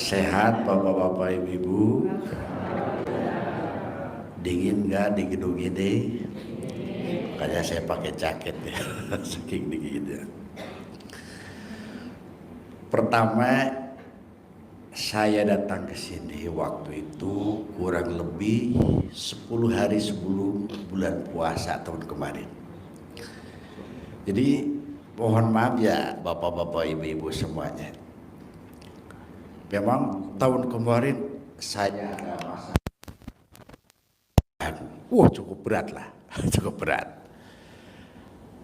Sehat bapak-bapak ibu-ibu? Dingin nggak di gedung ini? Makanya saya pakai jaket ya, saking dinginnya. Pertama, saya datang ke sini waktu itu kurang lebih 10 hari sebelum bulan puasa tahun kemarin. Jadi mohon maaf ya bapak-bapak ibu-ibu semuanya. Memang tahun kemarin saya ada masalah. Cukup berat lah, cukup berat.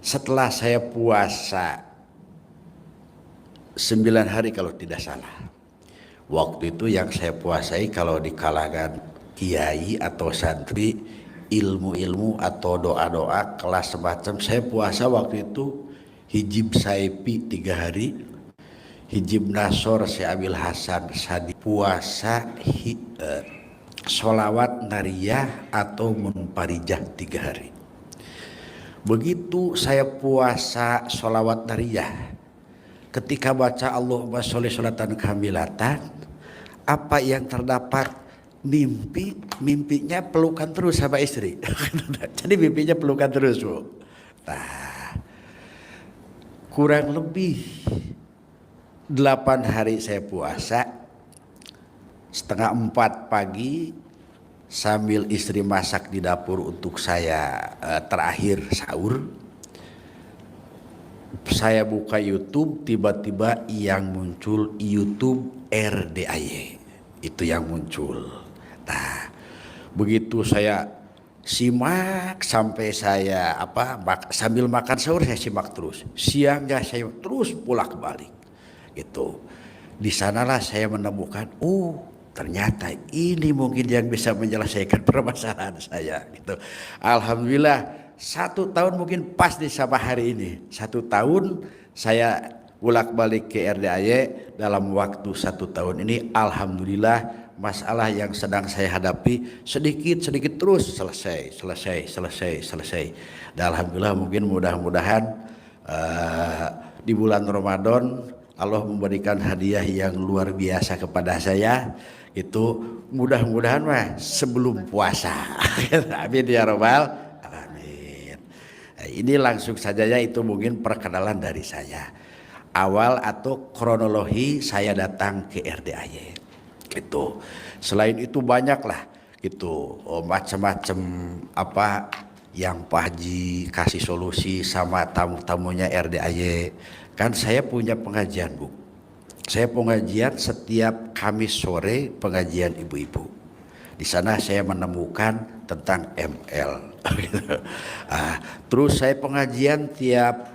Setelah saya puasa 9 hari kalau tidak salah. Waktu itu yang saya puasai kalau di kalangan kiai atau santri, ilmu-ilmu atau doa-doa kelas semacam, saya puasa waktu itu hijib saipi 3 hari, hijib nasor saya ambil Hasan Sadi, puasa sholawat nariyah atau munparijah 3 hari. Begitu saya puasa sholawat nariyah, ketika baca Allahumma sholli sholatan kamilatan, apa yang terdapat mimpinya pelukan terus sama istri. Jadi mimpinya pelukan terus, Bu. Nah, kurang lebih 8 hari saya puasa, setengah 4 pagi sambil istri masak di dapur untuk saya terakhir sahur. Saya buka YouTube, tiba-tiba yang muncul YouTube RDAY, itu yang muncul. Nah, begitu saya simak sampai saya sambil makan sahur saya simak terus. Siangnya saya terus bolak-balik. Gitu. Di sanalah saya menemukan, ternyata ini mungkin yang bisa menyelesaikan permasalahan saya. Gitu. Alhamdulillah. 1 tahun mungkin pas di sama hari ini. 1 tahun saya bolak-balik ke RDAY. Dalam waktu 1 tahun ini alhamdulillah masalah yang sedang saya hadapi sedikit terus selesai. Dan alhamdulillah mungkin mudah-mudahan di bulan Ramadan Allah memberikan hadiah yang luar biasa kepada saya. Itu mudah-mudahan sebelum puasa. Amin ya Rabbal. Ini langsung saja ya, itu mungkin perkenalan dari saya. Awal atau kronologi saya datang ke RDAY. Gitu. Selain itu banyaklah gitu macam-macam yang Pak Haji kasih solusi sama tamu-tamunya RDAY. Kan saya punya pengajian, Bu. Saya pengajian setiap Kamis sore, pengajian ibu-ibu. Di sana saya menemukan tentang ML. Terus saya pengajian tiap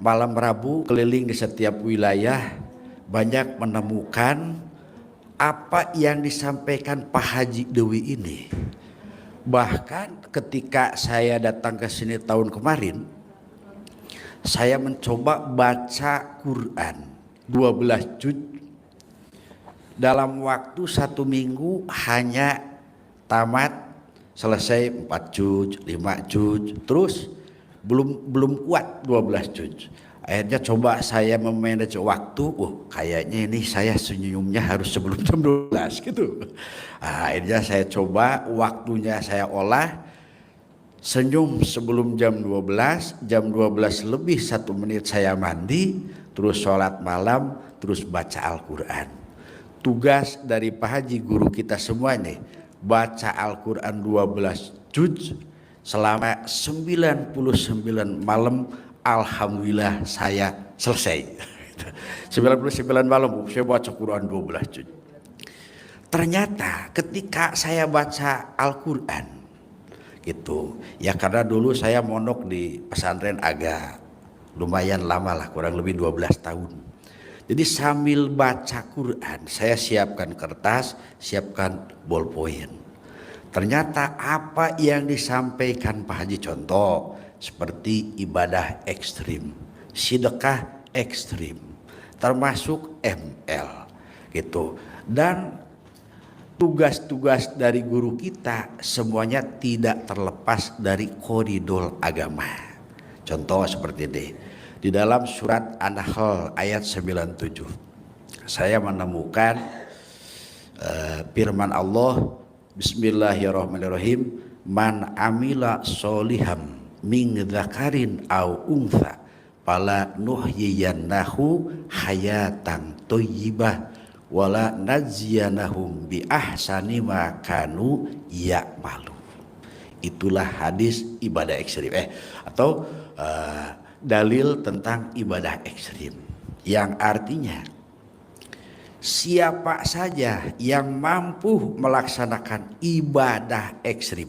malam Rabu keliling di setiap wilayah, banyak menemukan apa yang disampaikan Pak Haji Dewi ini. Bahkan ketika saya datang ke sini tahun kemarin, saya mencoba baca Quran 12 juz dalam waktu 1 minggu, hanya tamat selesai 4 juz, 5 juz, terus belum kuat 12 juz. Akhirnya coba saya memanage waktu, kayaknya ini saya senyumnya harus sebelum jam 12 gitu. Akhirnya saya coba waktunya saya olah, senyum sebelum jam 12, jam 12 lebih 1 menit saya mandi, terus sholat malam, terus baca Al-Quran. Tugas dari Pak Haji guru kita semua nih, baca Al-Quran 12 juz selama 99 malam. Alhamdulillah saya selesai. 99 malam saya baca Quran 12 juz. Ternyata ketika saya baca Al-Quran gitu, ya karena dulu saya mondok di pesantren agak lumayan lama lah, kurang lebih 12 tahun. Jadi sambil baca Quran saya siapkan kertas, siapkan ballpoint. Ternyata apa yang disampaikan Pak Haji, contoh seperti ibadah ekstrim, sedekah ekstrim, termasuk ML gitu. Dan tugas-tugas dari guru kita semuanya tidak terlepas dari koridor agama. Contoh seperti ini. Di dalam surat An-Nahl ayat 97 saya menemukan firman Allah, Bismillahirrahmanirrahim, man amila soliham min dzakarin au untha fala nuhyiyannahu hayatan thayyibah wala najziyanahum bi ahsani ma kanu ya'malu. Itulah hadis ibadah ekstrim atau dalil tentang ibadah ekstrim, yang artinya siapa saja yang mampu melaksanakan ibadah ekstrim,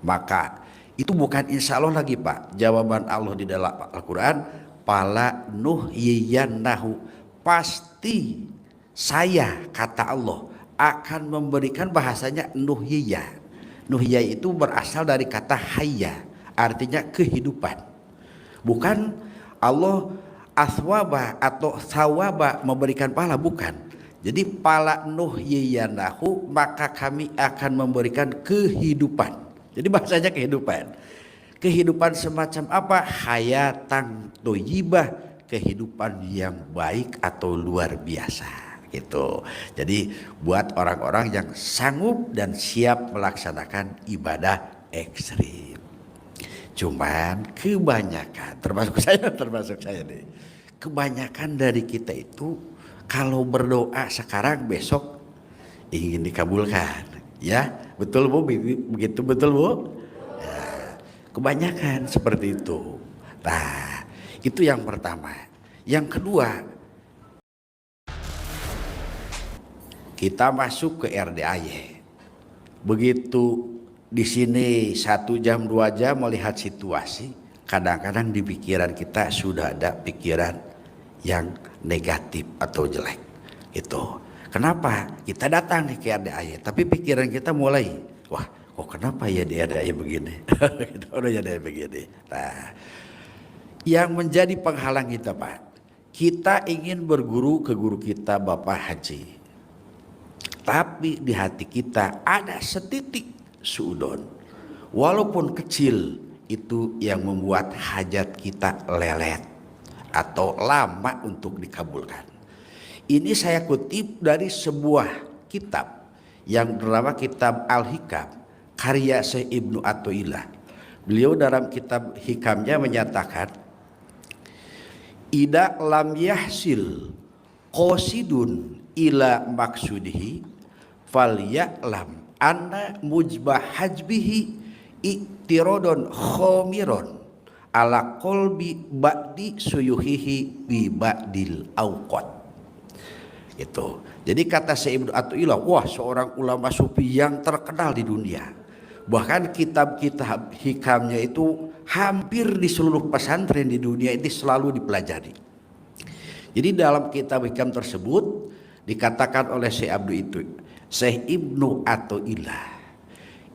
maka itu bukan insya Allah lagi Pak, jawaban Allah di dalam Al-Quran, pala nuhyiyannahu, pasti saya, kata Allah, akan memberikan, bahasanya nuhiyah. Nuhiyah itu berasal dari kata hayya, artinya kehidupan. Bukan Allah aswaba atau sawaba, memberikan pahala, bukan. Jadi pala nuhyiyanahu, maka kami akan memberikan kehidupan. Jadi bahasanya kehidupan. Kehidupan semacam apa? Hayatan thayyibah, kehidupan yang baik atau luar biasa gitu. Jadi buat orang-orang yang sanggup dan siap melaksanakan ibadah ekstrim. Cuman kebanyakan, termasuk saya nih, kebanyakan dari kita itu kalau berdoa sekarang besok ingin dikabulkan, ya betul Bu, begitu betul Bu? Ya, kebanyakan seperti itu. Nah, itu yang pertama. Yang kedua, kita masuk ke RDAY. Begitu di sini 1 jam 2 jam melihat situasi, kadang-kadang di pikiran kita sudah ada pikiran yang negatif atau jelek. Itu. Kenapa? Kita datang nih ke RDAY, tapi pikiran kita mulai, wah, kok kenapa ya di RDAY begini? Begini. Nah, yang menjadi penghalang kita Pak, kita ingin berguru ke guru kita Bapak Haji. Tapi di hati kita ada setitik suudon, walaupun kecil, itu yang membuat hajat kita lelet atau lama untuk dikabulkan. Ini saya kutip dari sebuah kitab yang bernama Kitab Al-Hikam, karya Syekh Ibnu Athaillah. Beliau dalam kitab hikamnya menyatakan, ida lam yahsil qasidun ila maksudihi falya'lam anna mujbah hajbihi iktirodon khomiron ala kolbi ba'di suyuhihi bi ba'dil awqat. Itu. Jadi kata Syekh Ibnu Athaillah, wah, seorang ulama sufi yang terkenal di dunia. Bahkan kitab-kitab hikamnya itu hampir di seluruh pesantren di dunia ini selalu dipelajari. Jadi dalam kitab hikam tersebut dikatakan oleh Syekh Ibnu Athaillah,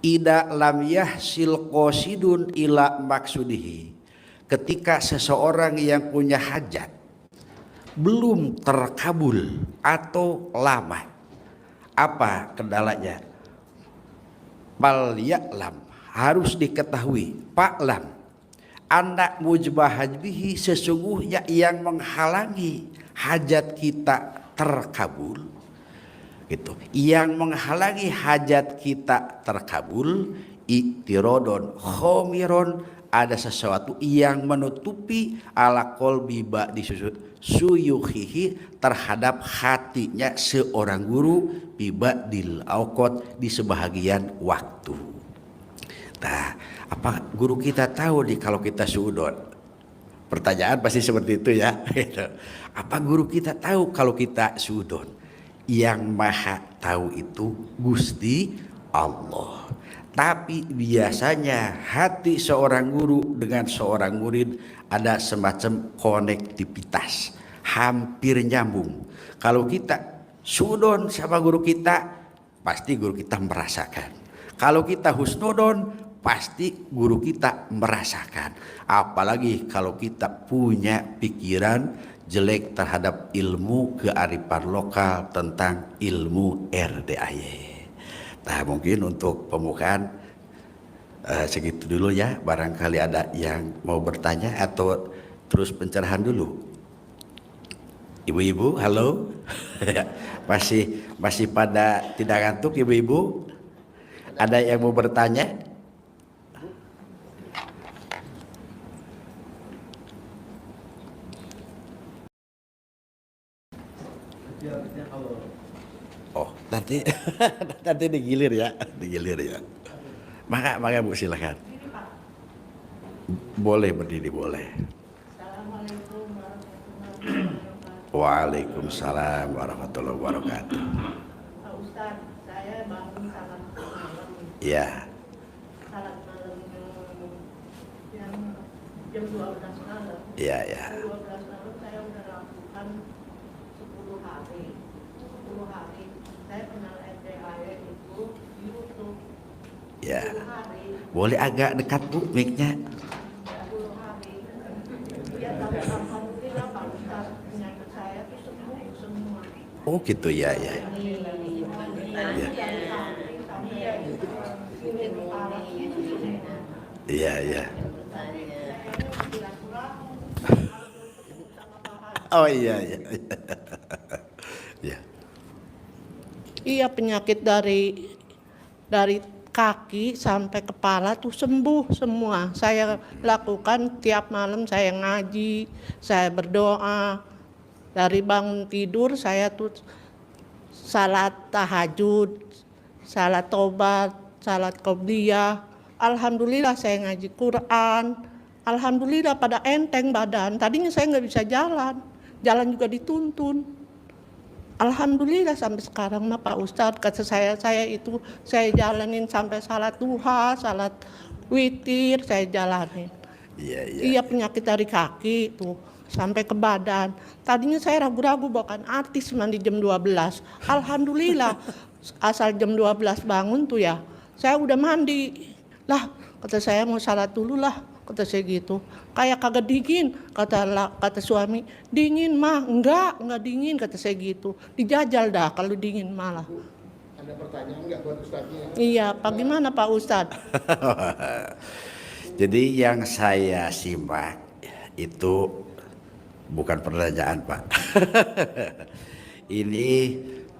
ida lam yahsil qasidun ila maksudihi, ketika seseorang yang punya hajat belum terkabul atau lama, apa kendalanya? Fal ya'lam, harus diketahui, fa'lam anna mujbah hajbihi, sesungguhnya yang menghalangi hajat kita terkabul, gitu. Yang menghalangi hajat kita terkabul, iktirodon khomiron, ada sesuatu yang menutupi ala qalbi ba'di suyuhihi, terhadap hatinya seorang guru, bibadil awqat, di sebahagian waktu. Nah, apa guru kita tahu nih kalau kita suudon? Pertanyaan pasti seperti itu ya. Apa guru kita tahu kalau kita suudon? Yang maha tahu itu Gusti Allah. Tapi biasanya hati seorang guru dengan seorang murid ada semacam konektivitas, hampir nyambung. Kalau kita suudon sama guru kita, pasti guru kita merasakan. Kalau kita husnudon, pasti guru kita merasakan. Apalagi kalau kita punya pikiran jelek terhadap ilmu kearifan lokal tentang ilmu RDAY. Nah, mungkin untuk pembukaan segitu dulu ya. Barangkali ada yang mau bertanya atau terus pencerahan dulu. Ibu-ibu, halo. Masih pada tidak ngantuk ibu-ibu? Ada yang mau bertanya? Oh, nanti nanti digilir ya, digilir ya. Maka Bu silakan. Boleh berdiri, boleh. Assalamualaikum warahmatullahi wabarakatuh. Waalaikumsalam warahmatullahi wabarakatuh. Pak Ustadz, saya bangun salat malam. Ya, Salat malam yang jam 12 malam. ya, ya. 12 malam saya udah lakukan 10 hari. 10 hari. Saya kenal RDAE itu di YouTube. Ya. 10 hari. Boleh agak dekat Bu mic-nya. 10 hari. Ya, tapi alhamdulillah Pak Ustadz, penyakit saya itu sembuh semua. Oh gitu ya, ya. Iya, iya. Oh iya, iya. Ya. Iya, penyakit dari kaki sampai kepala tuh sembuh semua. Saya lakukan tiap malam, saya ngaji, saya berdoa. Dari bangun tidur saya tuh salat tahajud, salat tobat, salat qobliyah. Alhamdulillah saya ngaji Quran. Alhamdulillah pada enteng badan. Tadinya saya nggak bisa jalan juga dituntun. Alhamdulillah sampai sekarang mah Pak Ustadz, kata saya itu saya jalanin sampai salat duha, salat witir saya jalanin. Iya, iya. Iya, penyakit dari kaki tuh sampai ke badan. Tadinya saya ragu-ragu bahkan artis mandi jam 12. Alhamdulillah asal jam 12 bangun tuh ya, saya udah mandi. Lah, kata saya mau salat dulu lah, kata saya gitu. Kayak kagak dingin, kata suami. Dingin mah, enggak dingin, kata saya gitu. Dijajal dah kalau dingin malah. Ada pertanyaan enggak buat Ustadznya? Iya, bagaimana Pak Ustadz? Jadi yang saya simak itu bukan pertanyaan Pak. Ini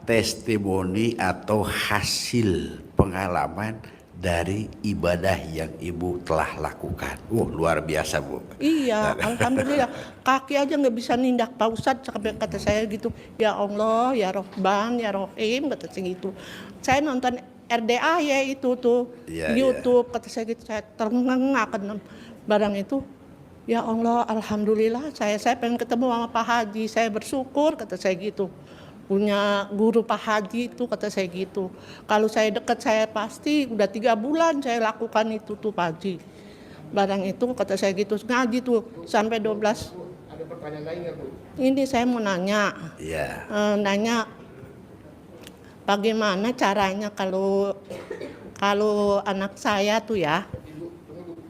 testimoni atau hasil pengalaman dari ibadah yang Ibu telah lakukan. Luar biasa Bu. Iya, alhamdulillah. Kaki aja nggak bisa nindak Pak Ustadz, sampai kata saya gitu. Ya Allah, ya Rahman, ya Rahim, kata saya gitu. Saya nonton RDA ya itu tuh Iya, YouTube, kata saya gitu. Saya terengah akan barang itu. Ya Allah, alhamdulillah. Saya pengen ketemu sama Pak Haji. Saya bersyukur, kata saya gitu. Punya guru Pak Haji itu, kata saya gitu. Kalau saya dekat saya pasti udah 3 bulan saya lakukan itu tuh Pak Haji. Barang itu kata saya gitu, ngaji tuh sampai 12. Ada pertanyaan lain nggak Bu? Ini saya mau nanya, Iya. nanya bagaimana caranya kalau anak saya tuh ya. Ibu, tunggu Bu.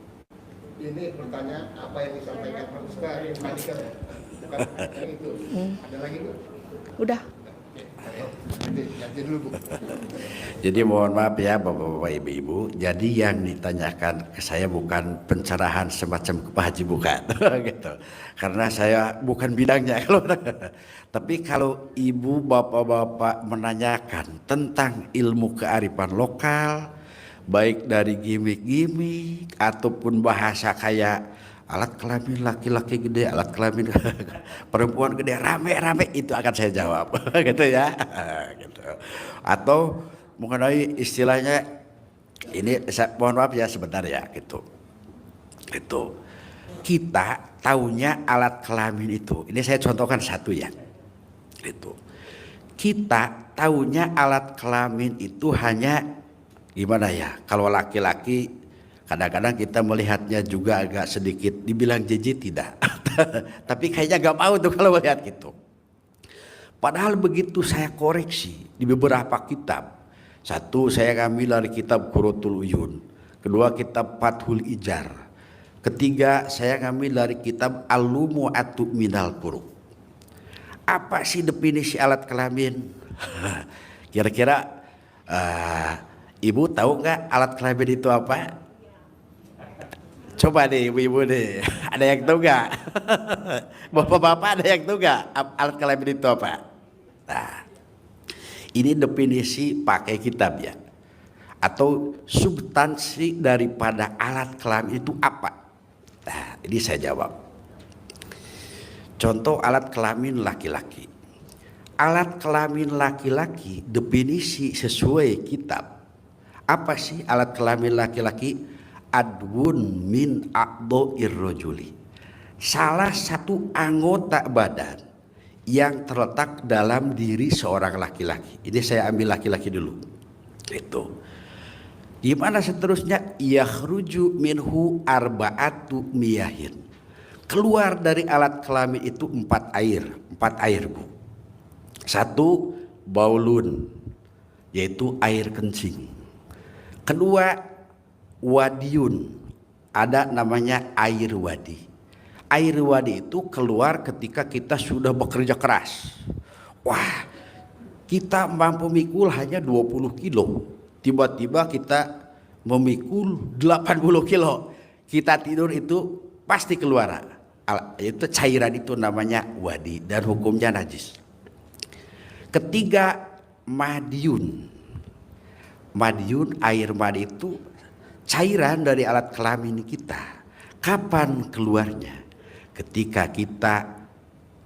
Ini pertanyaan apa yang disampaikan Pak Ustadz tadi kan bukan yang itu. Ada lagi Bu? Udah. Ganti dulu Bu. Jadi mohon maaf ya Bapak-bapak Ibu-ibu. Jadi yang ditanyakan ke saya bukan pencerahan semacam ke Pak Haji, bukan. Gitu. Karena saya bukan bidangnya. Tapi kalau ibu bapak-bapak menanyakan tentang ilmu kearifan lokal, baik dari gimmick-gimmick ataupun bahasa kayak alat kelamin laki-laki gede, alat kelamin perempuan gede, rame-rame, itu akan saya jawab. Gitu ya. Gitu. Atau mengenai istilahnya ini, mohon maaf ya sebentar ya, gitu. Itu kita taunya alat kelamin itu. Ini saya contohkan satu ya. Itu kita taunya alat kelamin itu hanya gimana ya? Kalau laki-laki kadang-kadang kita melihatnya juga agak sedikit dibilang jijik, tidak. Tapi kayaknya gak mau tuh kalau melihat gitu. Padahal begitu saya koreksi di beberapa kitab. Satu, saya ngambil dari kitab Qurratul Uyun. Kedua, kitab Fathul Ijar. Ketiga, saya ngambil dari kitab Al-Lumu'atu Minal Furuq. Apa sih definisi alat kelamin? Kira-kira ibu tahu nggak alat kelamin itu apa? Coba nih ibu-ibu nih, ada yang tahu nggak? Bapak-bapak ada yang tahu nggak alat kelamin itu apa? Nah, ini definisi pakai kitab ya. Atau substansi daripada alat kelamin itu apa? Nah, ini saya jawab. Contoh alat kelamin laki-laki. Alat kelamin laki-laki definisi sesuai kitab. Apa sih alat kelamin laki-laki? Adwun min a'dha'ir rajuli. Salah satu anggota badan yang terletak dalam diri seorang laki-laki. Ini saya ambil laki-laki dulu. Itu. Gimana seterusnya? Yakhruju minhu arba'atu miyahin. Keluar dari alat kelamin itu 4 air, Bu. 1 baulun, yaitu air kencing. Kedua wadiun, ada namanya air wadi. Air wadi itu keluar ketika kita sudah bekerja keras. Wah, kita mampu mikul hanya 20 kilo. Tiba-tiba kita memikul 80 kilo. Kita tidur itu pasti keluar. Itu cairan itu namanya wadi dan hukumnya najis. Ketiga madiun. Madiun, air madi itu cairan dari alat kelamin kita. Kapan keluarnya? Ketika kita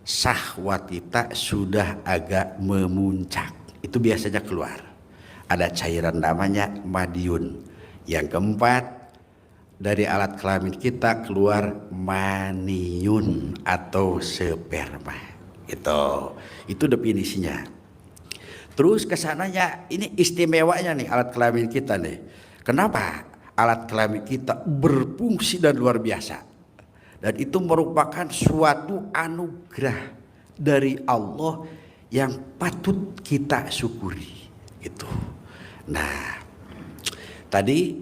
syahwat kita sudah agak memuncak. Itu biasanya keluar. Ada cairan namanya madiun. Yang keempat, dari alat kelamin kita keluar maniun atau sperma. Itu definisinya. Terus kesananya ini istimewanya nih alat kelamin kita nih. Kenapa? Alat kelamin kita berfungsi dan luar biasa. Dan itu merupakan suatu anugerah dari Allah yang patut kita syukuri. Itu. Nah, tadi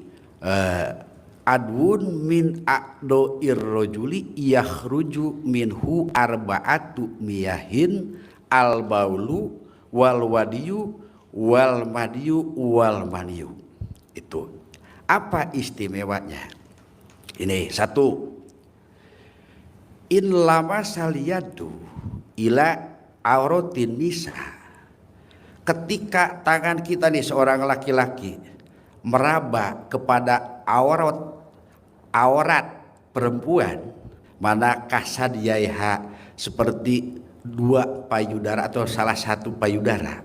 adwun min a'dha'ir rajuli yakhruju minhu arba'atu miyahin al-baulu wal wadiyu wal madiyu wal maniyu. Itu. Apa istimewanya? Ini 1. In lama saliyadu ila auratin nisa. Ketika tangan kita nih seorang laki-laki meraba kepada aurat perempuan, mana kasadiyaiha seperti 2 payudara atau salah satu payudara,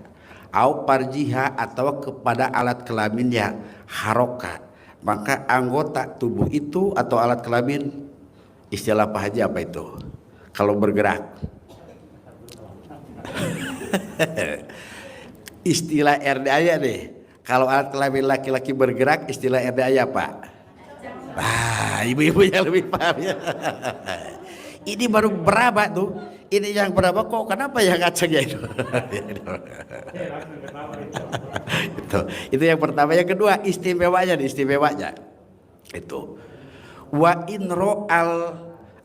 au parjiha atau kepada alat kelaminnya haroka, maka anggota tubuh itu atau alat kelamin, istilah Pak Haji apa itu? Kalau bergerak. Istilah RDA deh. Kalau alat kelamin laki-laki bergerak, istilah RDA apa? Ibu-ibu yang lebih paham ya. Ini baru berapa tuh? Ini yang berapa kok? Kenapa yang ngacengnya itu? Itu yang pertama. Yang kedua istimewanya itu wa inro al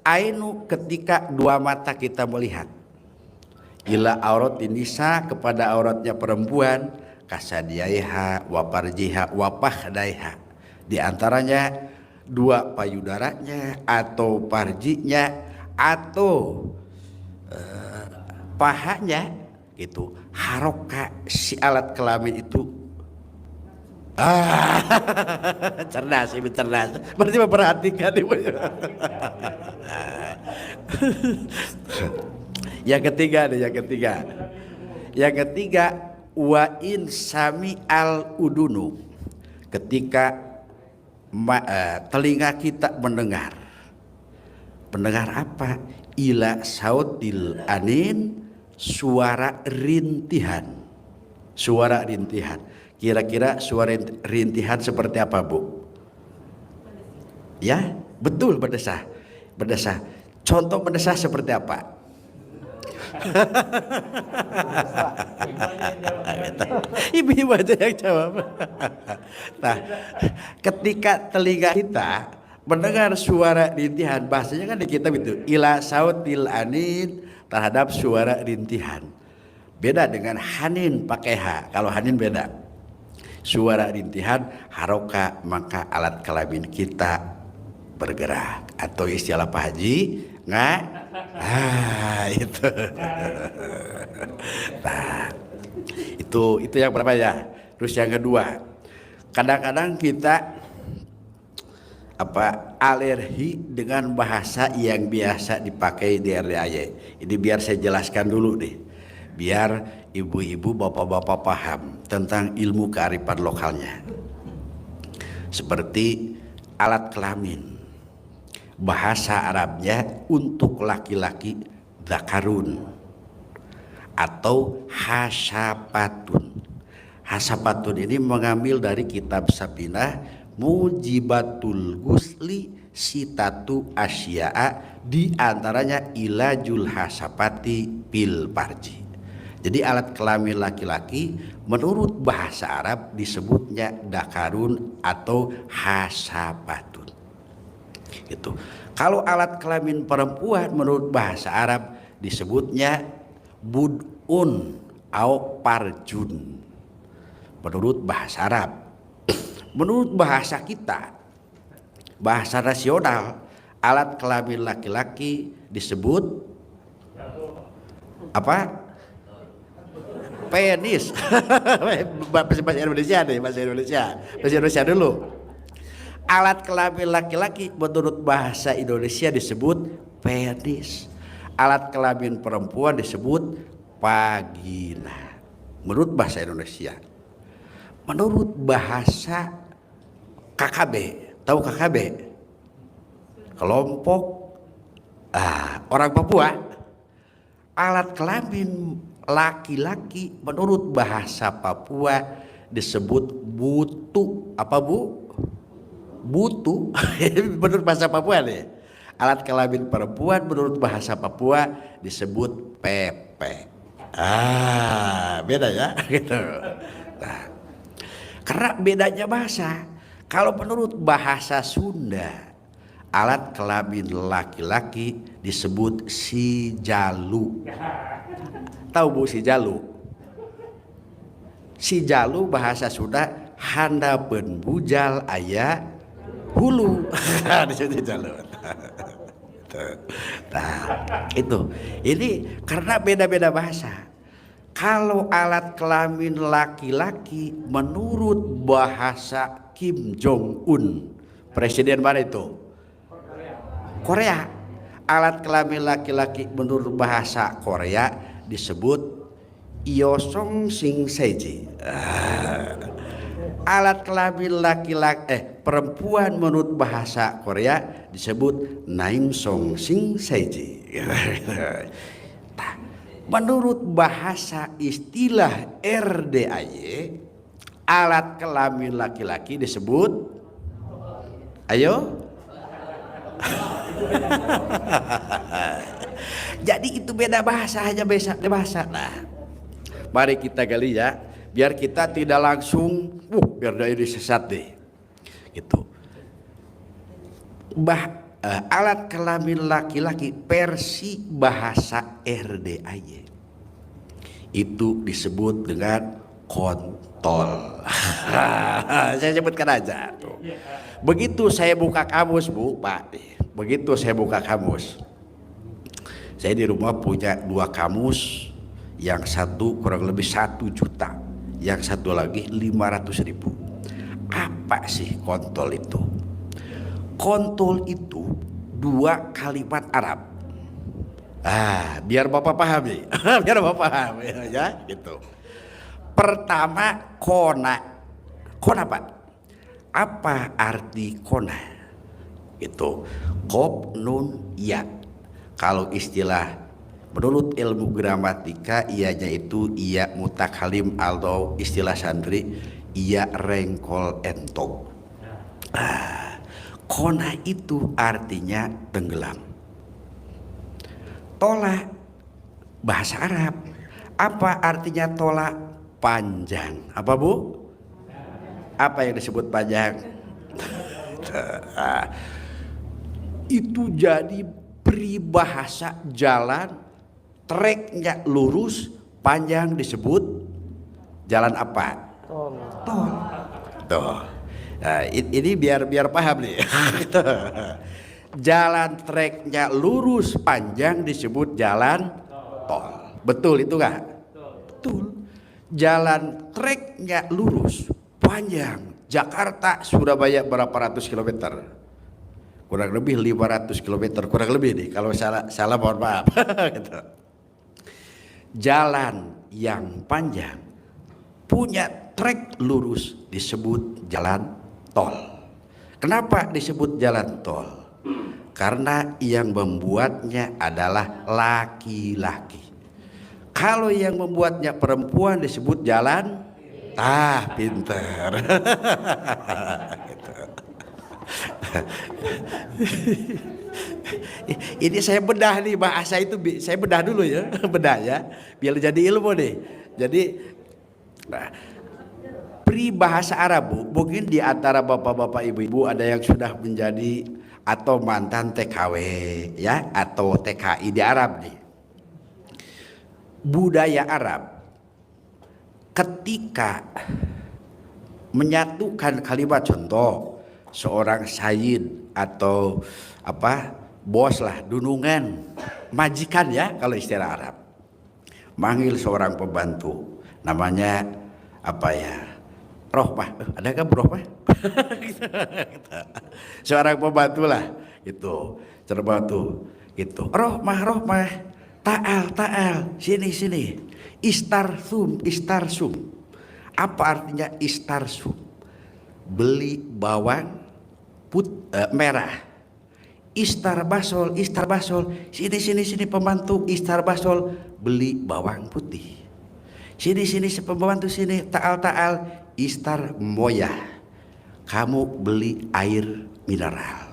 ainu, ketika 2 mata kita melihat ila aurat nisa kepada auratnya perempuan, kasadiyaiha wa parjiha wa pahdaiha, di antaranya 2 payudaranya atau parjinya atau pahanya, gitu. Haroka si alat kelamin itu cerdas, ibu cerdas. Berarti memperhatikan ibu. Yang ketiga wa in sami al udunu, ketika telinga kita mendengar apa? Ila sautil anin, suara rintihan. Kira-kira suara rintihan seperti apa, Bu? Ya, betul, berdesah. Contoh berdesah seperti apa? Ibu-ibu aja yang jawab. Nah, ketika telinga kita mendengar suara rintihan, bahasanya kan di kitab itu ila sautil anin, terhadap suara rintihan. Beda dengan hanin pakai H. Kalau hanin beda. Suara rintihan haroka, maka alat kelamin kita bergerak, atau istilah Pak Haji nggak, itu. Nah, itu yang pertama ya. Terus yang kedua, kadang-kadang kita alergi dengan bahasa yang biasa dipakai di RDAY. Ini biar saya jelaskan dulu deh, biar ibu-ibu, bapak-bapak paham tentang ilmu kearifan lokalnya. Seperti alat kelamin, bahasa Arabnya untuk laki-laki zakarun atau hasapatun. Hasapatun ini mengambil dari kitab Sapinah Mujibatul Gusli Sitatu Asya'a, di antaranya ilajul hasapati bil parji. Jadi alat kelamin laki-laki menurut bahasa Arab disebutnya dakarun atau hasapatun. Itu. Kalau alat kelamin perempuan menurut bahasa Arab disebutnya bud'un atau parjun. Menurut bahasa Arab. Menurut bahasa kita, bahasa nasional, alat kelamin laki-laki disebut apa? Penis. Bahasa Indonesia deh, bahasa Indonesia dulu. Alat kelamin laki-laki menurut bahasa Indonesia disebut penis. Alat kelamin perempuan disebut vagina. Menurut bahasa Indonesia. Menurut bahasa KKB, tahu KKB? Kelompok orang Papua, alat kelamin laki-laki menurut bahasa Papua disebut butu. Apa bu? Butu. Menurut bahasa Papua nih. Alat kelamin perempuan menurut bahasa Papua disebut pepe. Beda ya gitu. Nah, karena bedanya bahasa. Kalau menurut bahasa Sunda, alat kelamin laki-laki disebut sijalu. Tahu bu sijalu? Sijalu bahasa Sunda handapeun bujal aya hulu. Disebut sijalu. Nah, itu. Ini karena beda-beda bahasa. Kalau alat kelamin laki-laki menurut bahasa Kim Jong Un, presiden mana itu? Korea. Alat kelamin laki-laki menurut bahasa Korea disebut Yosong Sing Seji. Alat kelamin laki-laki perempuan menurut bahasa Korea disebut Naim Song Sing Seji. Menurut bahasa istilah RDAY, alat kelamin laki-laki disebut, ayo. Jadi itu beda bahasa, hanya beda bahasa. Nah, mari kita gali ya, biar kita tidak langsung, biar dari sesat deh. Gitu. Alat kelamin laki-laki versi bahasa RDAY itu disebut dengan kontol. Saya sebutkan aja tuh. Begitu saya buka kamus bu, Pak. Begitu saya buka kamus, saya di rumah punya 2 kamus, yang satu kurang lebih 1 juta, yang satu lagi 500.000. Apa sih kontol itu? Kontol itu 2 kalimat Arab. Biar Bapak pahami. Biar Bapak paham ya, gitu. Pertama kona. Kona apa? Apa arti kona? Itu kob nun ya. Kalau istilah menurut ilmu gramatika ianya itu iya mutakalim atau istilah santri iya rengkol entong. Kona itu artinya tenggelam. Tola bahasa Arab. Apa artinya tola? Panjang. Apa bu? Apa yang disebut panjang? Itu jadi peribahasa jalan, treknya lurus, panjang disebut jalan apa? Tol. Tuh. Nah, ini biar paham nih. Jalan treknya lurus panjang disebut jalan tol. Betul itu nggak? Betul. Jalan treknya lurus panjang Jakarta Surabaya berapa ratus kilometer? Kurang lebih 500 kilometer, kurang lebih nih. Kalau salah mohon maaf. Gitu. Jalan yang panjang punya trek lurus disebut jalan tol. Kenapa disebut jalan tol? Karena yang membuatnya adalah laki-laki. Kalau yang membuatnya perempuan disebut jalan pinter. Gitu. Ini saya bedah nih bahasa itu, saya bedah dulu ya, bedah ya, biar jadi ilmu nih. Jadi peribahasa Arab, mungkin di antara bapak-bapak ibu-ibu ada yang sudah menjadi atau mantan TKW ya, atau TKI di Arab nih. Budaya Arab ketika menyatukan kalimat, contoh seorang sayyid atau bos lah, dunungan, majikan ya kalau istilah Arab, manggil seorang pembantu namanya Rohmah, ada kan Rohmah? Seorang pembantu lah itu, terbantu gitu. Rohmah, ta'al, sini. Istarsum. Apa artinya istarsum? Beli bawang merah. Istarbasol, sini pembantu. Istarbasol, beli bawang putih. Sini pembantu sini, ta'al, istar moyah, kamu beli air mineral.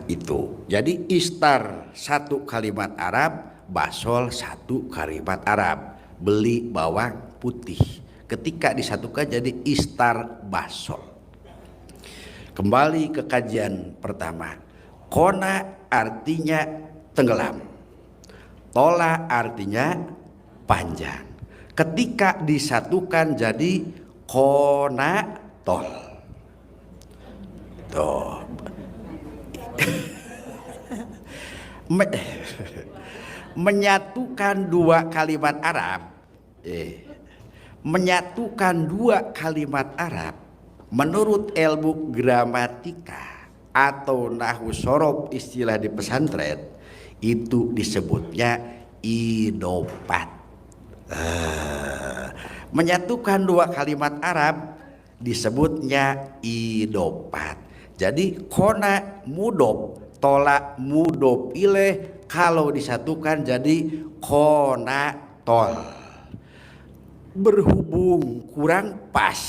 Itu. Jadi istar satu kalimat Arab, basol satu kalimat Arab, beli bawang putih. Ketika disatukan jadi istar basol. Kembali ke kajian pertama. Kona artinya tenggelam. Tola artinya panjang. Ketika disatukan jadi kona tol. Tuh. Menyatukan dua kalimat Arab. Menyatukan dua kalimat Arab menurut ilmu gramatika atau nahwu sorof, istilah di pesantren itu disebutnya idopat. Menyatukan dua kalimat Arab disebutnya idopat. Jadi kona mudob, tola mudob ileh, kalau disatukan jadi kona tol. Berhubung kurang pas.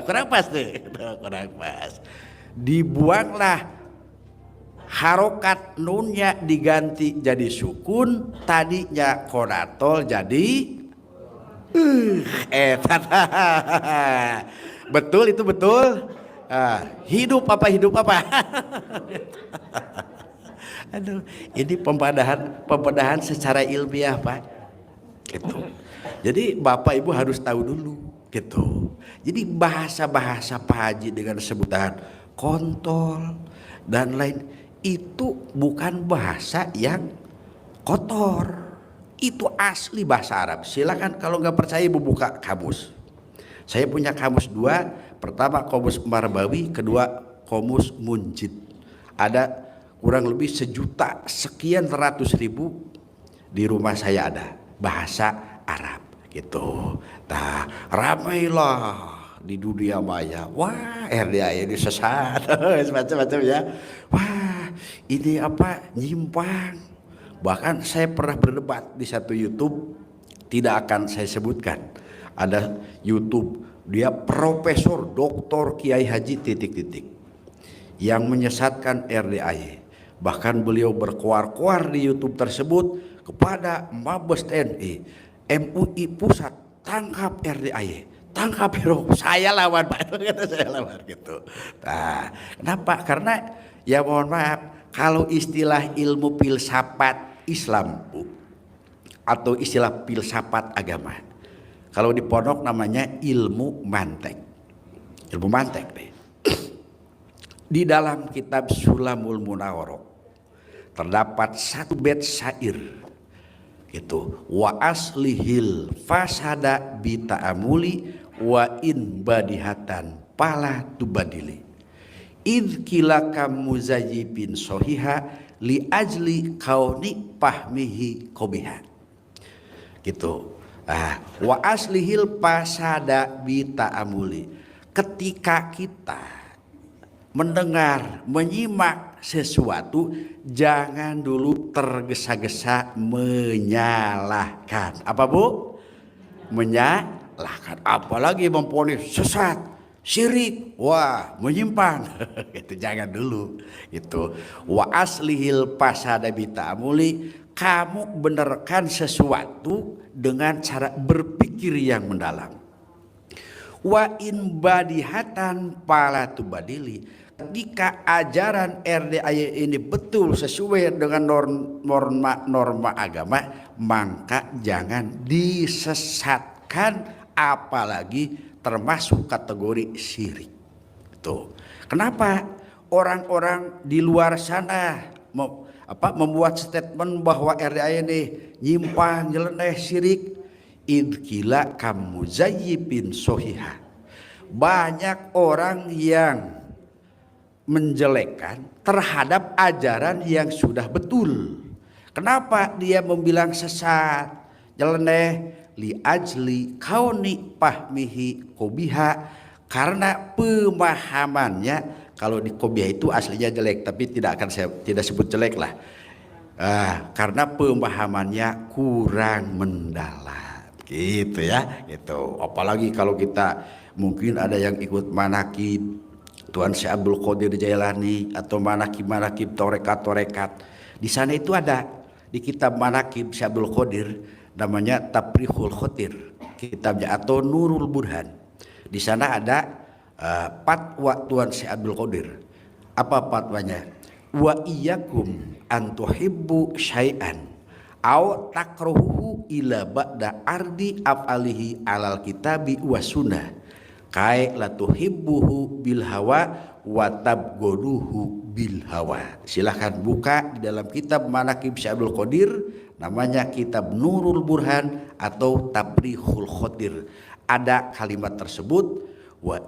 Kurang pas deh. Kurang pas. Dibuanglah harokat nunnya diganti jadi sukun, tadinya konatol jadi betul itu betul. Hidup apa aduh, ini pembedahan secara ilmiah Pak gitu. Jadi Bapak Ibu harus tahu dulu gitu. Jadi bahasa-bahasa Pak Haji dengan sebutan kontol dan lain itu bukan bahasa yang kotor. Itu asli bahasa Arab. Silakan kalau nggak percaya Ibu buka kamus. Saya punya kamus dua. Pertama kamus Marbawi, kedua kamus Munjid. Ada kurang lebih 1.000.000 sekian ratus ribu di rumah saya ada bahasa Arab gitu. Nah, ramailah di dunia maya. Wah, RDA ini sesat, macam-macam ya. Wah, ini nyimpang. Bahkan saya pernah berdebat di satu YouTube, tidak akan saya sebutkan. Ada YouTube, dia Profesor Doktor Kiai Haji ... yang menyesatkan RDAY. Bahkan beliau berkuar-kuar di YouTube tersebut kepada Mabes TNI, MUI Pusat, tangkap RDAY, tangkap hero. Saya lawan Pak, saya lawan gitu. Nah, kenapa? Karena ya mohon maaf, kalau istilah ilmu filsafat Islam atau istilah filsafat agama, kalau di pondok namanya ilmu mantek. ilmu mantek nih. Di dalam kitab Sulamul Munawwarah terdapat satu bait syair itu, wa aslihil fasada bi ta'amuli wa in badihatan pala tubadili id kilaka muzayyibin sohiha li ajli kauni pahmihi kobiha gitu. Wa aslihil fasada bi ta'amuli, ketika kita mendengar, menyimak sesuatu, jangan dulu tergesa-gesa menyalahkan. Apa Bu? Menyalahkan. Apalagi memponis sesat, syirik, wah menyimpang. Itu jangan dulu. Itu wa aslihil fasada bi ta'amuli, kamu benarkan sesuatu dengan cara berpikir yang mendalam. Wa in badihatan pala tubadili, ketika ajaran RDAY ini betul sesuai dengan norma agama, maka jangan disesatkan, apalagi termasuk kategori syirik. Tuh. Kenapa orang-orang di luar sana membuat statement bahwa RDAY ini nyimpang, nyeleneh, syirik? Idkila kamu zayyibin sohiha, banyak orang yang menjelekkan terhadap ajaran yang sudah betul. Kenapa dia membilang sesat, nyeleneh? Li ajli kauni pahmihi kobiha, karena pemahamannya. Kalau di kobiha itu aslinya jelek, tapi tidak sebut jelek lah. Karena pemahamannya kurang mendalam. Gitu ya, gitu. Apalagi kalau kita mungkin ada yang ikut manakib Tuan Syekh Abdul Qadir Jailani atau manakib torekat. Di sana itu ada di kitab manakib Syekh Abdul Qadir, namanya Tafrihul Khotir kitabnya, atau Nurul Burhan. Di sana ada fatwa Tuan Syekh Abdul Qadir. Apa fatwanya? Wa iyyakum an tuhibbu syai'an aw takruhu ila ba'da ardi af'alihi alal kitabi wa sunnah kai la tuhibbuhu bil hawa wa tabghuduhu bil hawa. Silahkan buka di dalam kitab manakib Syekh Abdul Qadir, namanya kitab Nurul Burhan atau Tafrihul Khotir. Ada kalimat tersebut, wa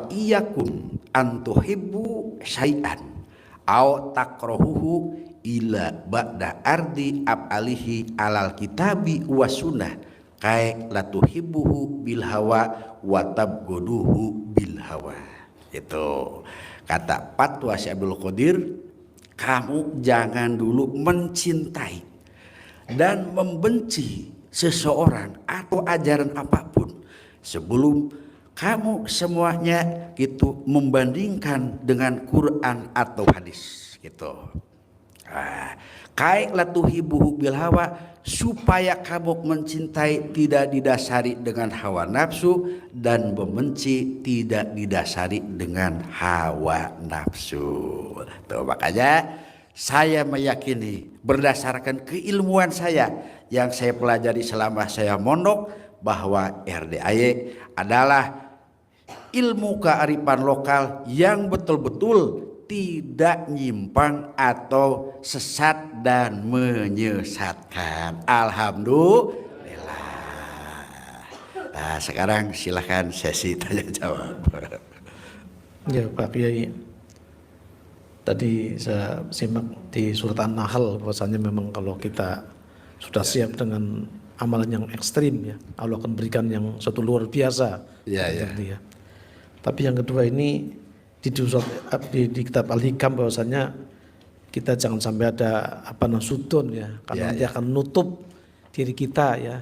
iyyakum an tuhibbu syai'an aw takruhu ila ba'da ardi ab'alihi alal kitabi wa sunnah kai latuhibbuhu bil hawa wa tabghuduhu bil hawa. Itu kata fatwa Syekh Abdul Qadir, kamu jangan dulu mencintai dan membenci seseorang atau ajaran apapun sebelum kamu semuanya gitu membandingkan dengan Quran atau hadis gitu. Kai latuhibuhu bil hawa, supaya kamu mencintai tidak didasari dengan hawa nafsu dan membenci tidak didasari dengan hawa nafsu. Tuh, makanya saya meyakini berdasarkan keilmuan saya yang saya pelajari selama saya mondok, bahwa RDAY adalah ilmu kearifan lokal yang betul-betul tidak nyimpang atau sesat dan menyesatkan. Alhamdulillah. Nah, sekarang silahkan sesi tanya jawab. Ya Pak Kiai, tadi saya simak di surat An-Nahl bahwasanya memang kalau kita sudah siap dengan amalan yang ekstrim, ya Allah akan berikan yang suatu luar biasa. Ya. Tapi yang kedua ini di kitab Al-Hikam bahwasanya kita jangan sampai ada sudon, ya, karena nanti akan nutup diri kita, ya.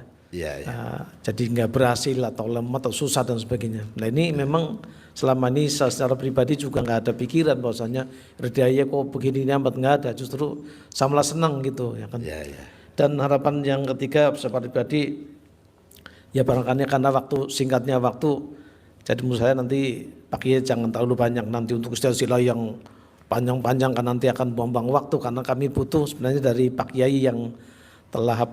Jadi nggak berhasil atau lemah atau susah dan sebagainya. Nah ini memang selama ini secara pribadi juga nggak ada pikiran bahwasanya RDAY kok begini amat, nggak ada. Justru saya malah senang gitu, ya kan. Dan harapan yang ketiga secara pribadi, ya barangkali karena singkatnya waktu, jadi menurut saya nanti Pak Kiai jangan terlalu banyak nanti untuk istilah yang panjang-panjang, kan nanti akan buang-buang waktu, karena kami butuh sebenarnya dari Pak Kiai yang telah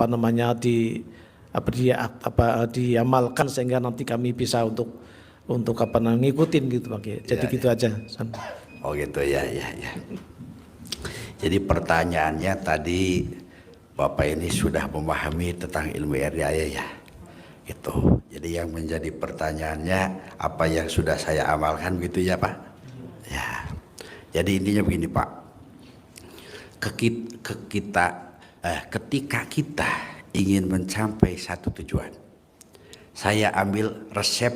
diamalkan sehingga nanti kami bisa untuk untuk apa namanya ngikutin gitu Pak Kiai. Jadi Ya, gitu aja. San. Oh gitu ya. Jadi pertanyaannya tadi Bapak ini sudah memahami tentang ilmu RDAY ya. Gitu. Jadi yang menjadi pertanyaannya apa yang sudah saya amalkan gitu ya Pak? Ya. Jadi intinya begini Pak. Ketika kita ingin mencapai satu tujuan, saya ambil resep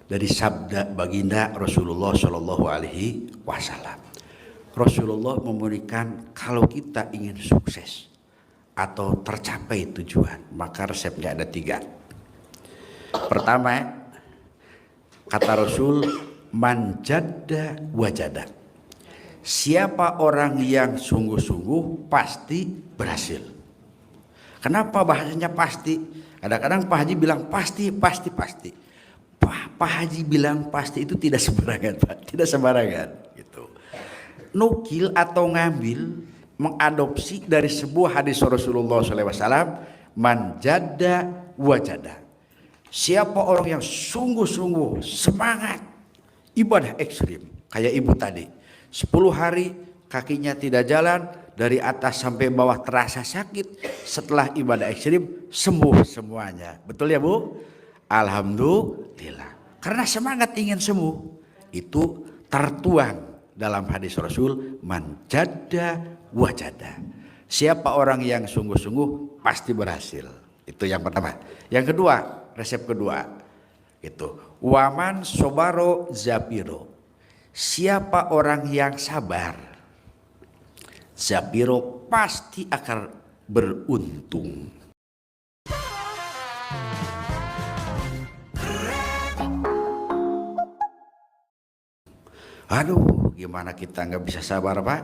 dari sabda baginda Rasulullah Shallallahu Alaihi Wasallam. Rasulullah memberikan kalau kita ingin sukses atau tercapai tujuan, maka resepnya ada 3. Pertama, kata Rasul, man jadda wajada. Siapa orang yang sungguh-sungguh pasti berhasil. Kenapa bahasanya pasti? Kadang-kadang Pak Haji bilang pasti. Pak Haji bilang pasti itu tidak sembarangan Pak, tidak sembarangan gitu. Nukil atau ngambil, mengadopsi dari sebuah hadis Rasulullah SAW, man jadda wajada. Siapa orang yang sungguh-sungguh semangat ibadah ekstrim, kayak ibu tadi, 10 hari kakinya tidak jalan, dari atas sampai bawah terasa sakit, setelah ibadah ekstrim sembuh semuanya. Betul ya Bu? Alhamdulillah. Karena semangat ingin sembuh itu tertuang dalam hadis Rasul, man jadda wajada. Siapa orang yang sungguh-sungguh pasti berhasil. Itu yang pertama. Yang kedua, resep kedua itu waman sobaro zapiro. Siapa orang yang sabar, zapiro pasti akan beruntung. Aduh, gimana kita nggak bisa sabar Pak?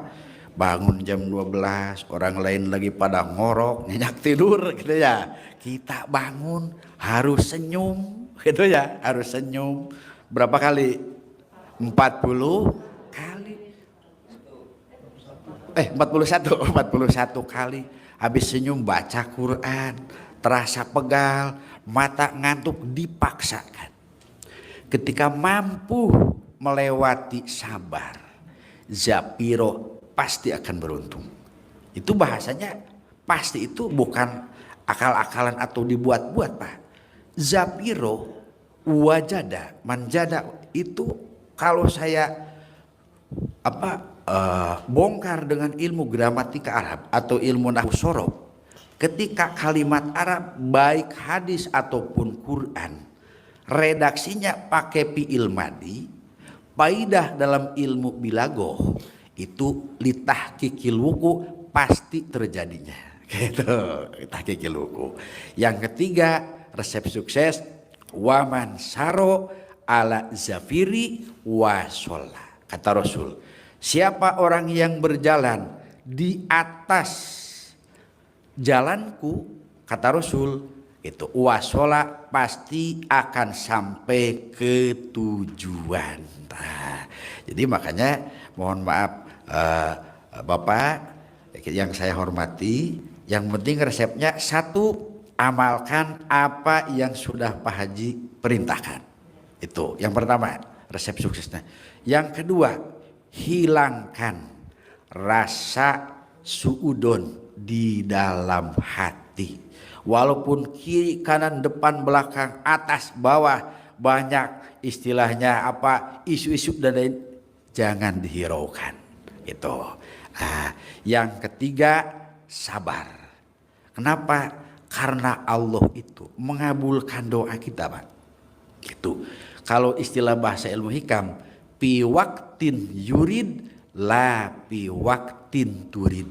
Bangun jam 12, orang lain lagi pada ngorok, nyenyak tidur gitu ya. Kita bangun harus senyum gitu ya, harus senyum. Berapa kali? 40 kali. 41 kali. Habis senyum baca Quran, terasa pegal, mata ngantuk dipaksakan. Ketika mampu melewati sabar, zapiro pasti akan beruntung. Itu bahasanya pasti, itu bukan akal-akalan atau dibuat-buat Pak. Zapiro wajada, manjada itu kalau saya bongkar dengan ilmu gramatika Arab atau ilmu nahwu sorof, ketika kalimat Arab baik hadis ataupun Quran redaksinya pakai fi'il madi, faidah dalam ilmu bilagoh itu litahqiqil wuqu pasti terjadinya. Gitu, litahqiqil wuqu. Yang ketiga, resep sukses waman saro ala zafiri wasola. Kata Rasul, siapa orang yang berjalan di atas jalanku, kata Rasul, itu wasola pasti akan sampai ke tujuan. Nah, jadi makanya mohon maaf Bapak yang saya hormati, yang penting resepnya satu, amalkan apa yang sudah Pak Haji perintahkan. Itu yang pertama, resep suksesnya. Yang kedua, hilangkan rasa suudon di dalam hati. Walaupun kiri, kanan, depan, belakang, atas, bawah, banyak istilahnya isu-isu dan lain, jangan dihiraukan. Itu. Nah, yang ketiga, sabar. Kenapa? Karena Allah itu mengabulkan doa kita Pak. Gitu. Kalau istilah bahasa ilmu hikam, pi waktin yurid la pi waktin turid.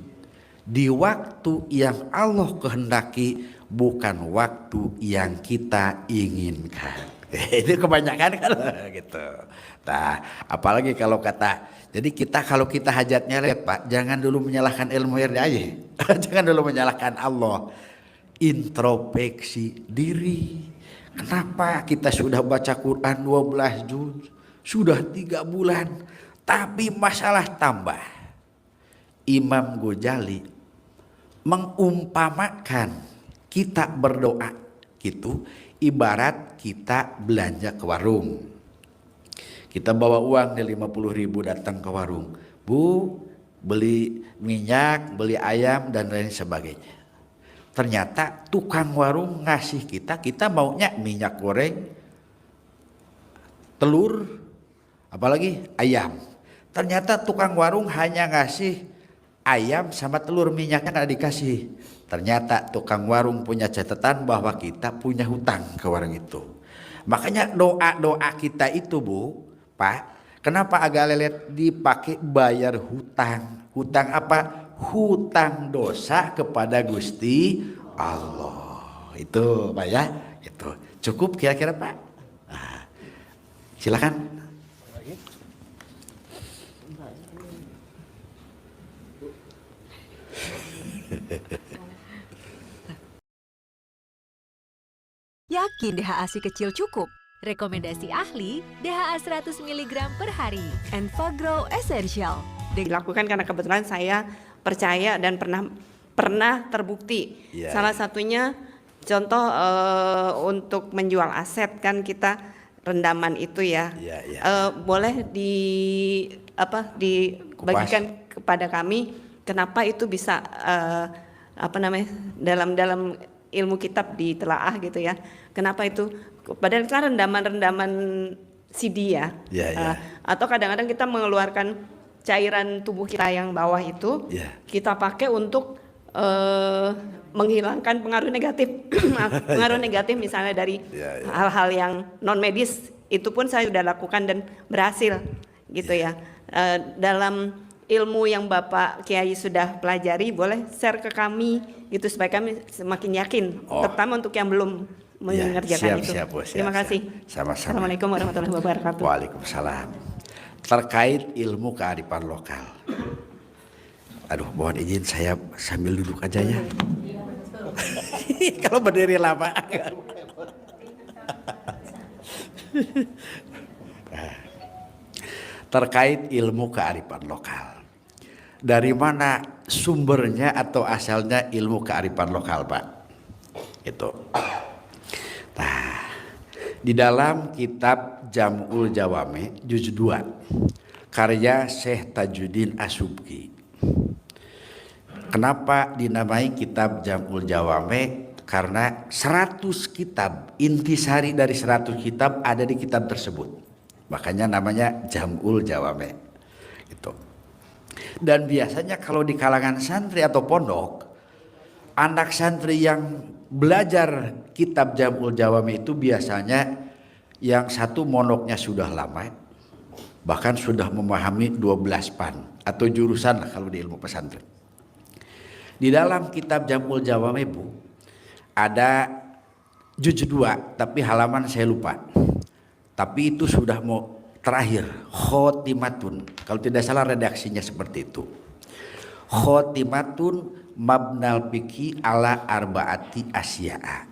Di waktu yang Allah kehendaki, bukan waktu yang kita inginkan. Itu kebanyakan kan gitu. Nah, apalagi kalau jadi kalau kita hajatnya lihat Pak, jangan dulu menyalahkan ilmu RDAY. Jangan dulu menyalahkan Allah. Introspeksi diri. Kenapa kita sudah baca Quran 12 juz, sudah 3 bulan, tapi masalah tambah. Imam Ghazali mengumpamakan kita berdoa gitu ibarat kita belanja ke warung. Kita bawa uang nih 50.000 datang ke warung. Bu, beli minyak, beli ayam dan lain sebagainya. Ternyata tukang warung ngasih kita maunya minyak goreng, telur, apalagi ayam. Ternyata tukang warung hanya ngasih ayam sama telur, minyaknya nggak dikasih. Ternyata tukang warung punya catatan bahwa kita punya hutang ke warung itu. Makanya doa-doa kita itu Bu, Pak, kenapa agak lelet dipakai bayar hutang? Hutang apa? Hutang dosa kepada Gusti Allah. Itu Pak ya, itu cukup kira-kira Pak. Nah, silakan. Yakin DHA si kecil cukup? Rekomendasi ahli, DHA 100 mg per hari, Enfagrow Essential. Dilakukan karena kebetulan saya percaya dan pernah terbukti. Ya, Salah satunya contoh untuk menjual aset kan kita rendaman itu ya. Ya, ya. Boleh dibagikan kepada kami kenapa itu bisa dalam ilmu kitab ditelaah gitu ya. Kenapa itu? Padahal kan rendaman CD ya. Ya. Atau kadang-kadang kita mengeluarkan cairan tubuh kita yang bawah itu, Ya. kita pakai untuk menghilangkan pengaruh negatif. Pengaruh negatif misalnya dari Ya. hal-hal yang non medis, itu pun saya sudah lakukan dan berhasil gitu ya. Dalam ilmu yang Bapak Kiai sudah pelajari, boleh share ke kami gitu supaya kami semakin yakin, terutama untuk yang belum mengerjakan itu. Siap, Terima kasih. Sama-sama. Assalamualaikum warahmatullahi wabarakatuh. Waalaikumsalam. Terkait ilmu kearifan lokal. Aduh, mohon izin saya sambil duduk aja ya. Kalau berdiri lama. Terkait ilmu kearifan lokal. Dari mana sumbernya atau asalnya ilmu kearifan lokal, Pak? Itu. Nah, di dalam kitab Jam'ul Jawame juz 2 karya Syekh Tajuddin As-Subki. Kenapa dinamai kitab Jam'ul Jawame? Karena 100 kitab, intisari dari 100 kitab ada di kitab tersebut. Makanya namanya Jam'ul Jawame. Gitu. Dan biasanya kalau di kalangan santri atau pondok, anak santri yang belajar kitab Jam'ul Jawame itu biasanya yang satu mondoknya sudah lama, bahkan sudah memahami 12 pan atau jurusan lah kalau di ilmu pesantren. Di dalam kitab Jam'ul Jawame Bu, ada juz 2 tapi halaman saya lupa. Tapi itu sudah mau terakhir, khotimatun. Kalau tidak salah redaksinya seperti itu. Khotimatun mabnal fikhi ala arbaati asya'a.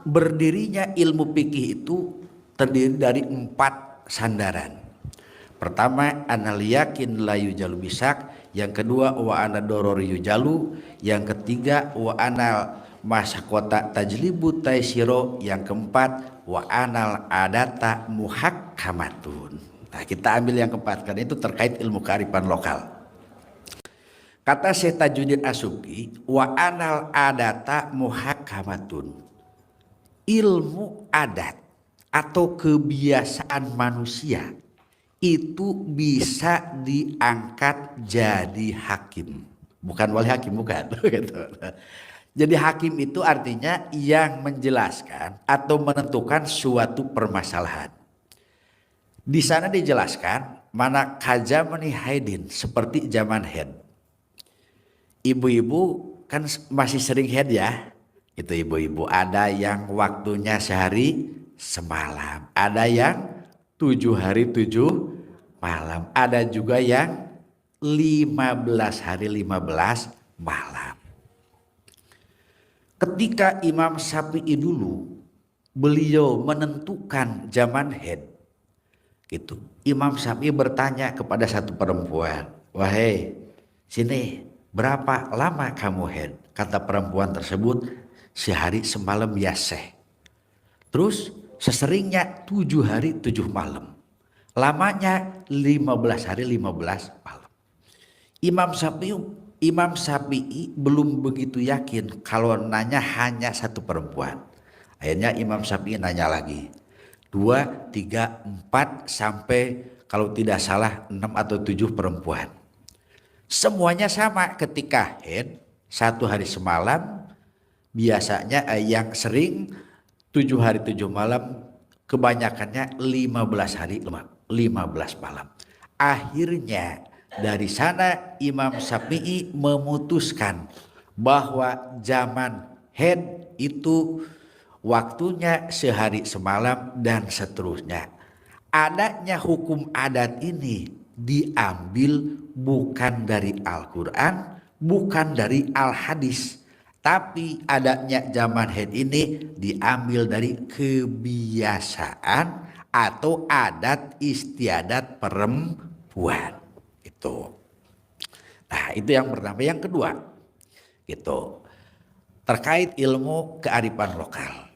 Berdirinya ilmu fikih itu terdiri dari 4 sandaran. Pertama, anal yakin la yujalu bisak. Yang kedua, wa ana dorori yujalu. Yang ketiga, wa anal masakota tajlibu taisiro. Yang keempat, wa anal adata muhakkamatun. Nah, kita ambil yang keempat karena itu terkait ilmu kearifan lokal. Kata Syekh Tajuddin As-Subki, wa anal adata muhakkamatun. Ilmu adat atau kebiasaan manusia itu bisa diangkat jadi hakim. Bukan wali hakim, bukan. Jadi hakim itu artinya yang menjelaskan atau menentukan suatu permasalahan. Di sana dijelaskan mana kajamani haidin seperti zaman haid. Ibu-ibu kan masih sering haid ya. Itu ibu-ibu, ada yang waktunya sehari semalam, ada yang 7 hari 7 malam, ada juga yang 15 hari 15 malam. Ketika Imam Syafi'i dulu beliau menentukan zaman haid, gitu. Imam Syafi'i bertanya kepada satu perempuan, wahai sini berapa lama kamu haid? Kata perempuan tersebut, sehari semalam ya Syekh. Terus Seseringnya 7 hari 7 malam. Lamanya 15 hari 15 malam. Imam Syafi'i belum begitu yakin kalau nanya hanya satu perempuan. Akhirnya Imam Syafi'i nanya lagi. 2, 3, 4 sampai kalau tidak salah 6 atau 7 perempuan. Semuanya sama ketika haid 1 hari semalam. Biasanya yang sering 7 hari 7 malam, kebanyakannya 15 hari 15 malam. Akhirnya dari sana Imam Syafi'i memutuskan bahwa zaman haid itu waktunya sehari semalam dan seterusnya. Adanya hukum adat ini diambil bukan dari Al-Quran, bukan dari Al-Hadis. Tapi adanya zaman haid ini diambil dari kebiasaan atau adat istiadat perempuan. Itu. Nah, itu yang pertama. Yang kedua, gitu. Terkait ilmu kearifan lokal.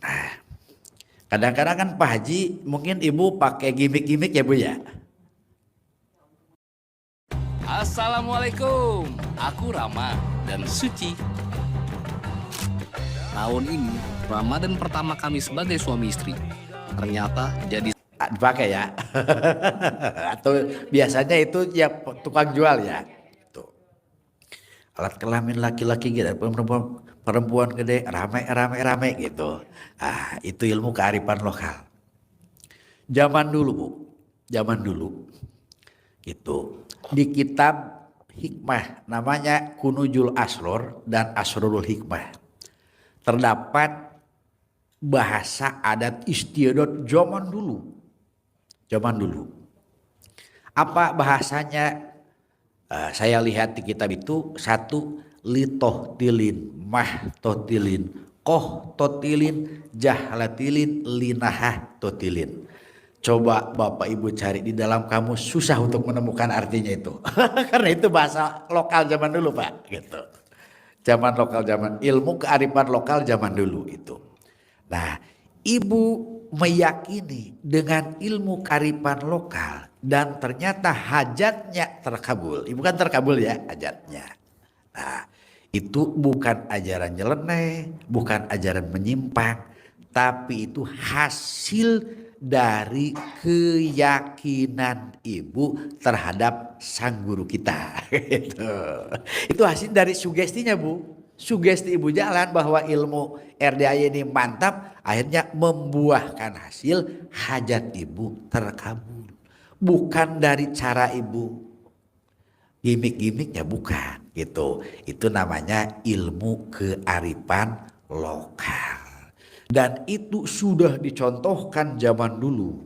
Nah, kadang-kadang kan Pak Haji mungkin ibu pakai gimmick-gimmick ya Bu ya. Assalamualaikum, aku Rama dan Suci. Tahun ini Ramadan pertama kami sebagai suami istri. Ternyata jadi Dipakai ya. Atau biasanya itu ya tukang jual ya. Itu. Alat kelamin laki-laki gitu, perempuan gede, rame gitu. Ah, itu ilmu kearifan lokal. Zaman dulu Bu, zaman dulu gitu. Di kitab hikmah namanya Kunujul Asror dan Asrorul Hikmah terdapat bahasa adat istiadat zaman dulu. Zaman dulu. Apa bahasanya? Saya lihat di kitab itu, 1 litohtilin, mahtohtilin, kohtohtilin, jahlatilin, linahah tohtilin. Coba Bapak Ibu cari di dalam kamus, susah untuk menemukan artinya itu. Karena itu bahasa lokal zaman dulu Pak. Gitu. Zaman lokal, zaman ilmu kearifan lokal zaman dulu itu. Nah, Ibu meyakini dengan ilmu kearifan lokal dan ternyata hajatnya terkabul. Ibu kan terkabul ya hajatnya. Nah, itu bukan ajaran nyeleneh, bukan ajaran menyimpang, tapi itu hasil dari keyakinan ibu terhadap sang guru kita. Itu hasil dari sugestinya Bu. Sugesti ibu jalan bahwa ilmu RDAY ini mantap, akhirnya membuahkan hasil hajat ibu terkabul. Bukan dari cara ibu gimmick-gimmicknya, bukan gitu. Itu namanya ilmu kearifan lokal. Dan itu sudah dicontohkan zaman dulu.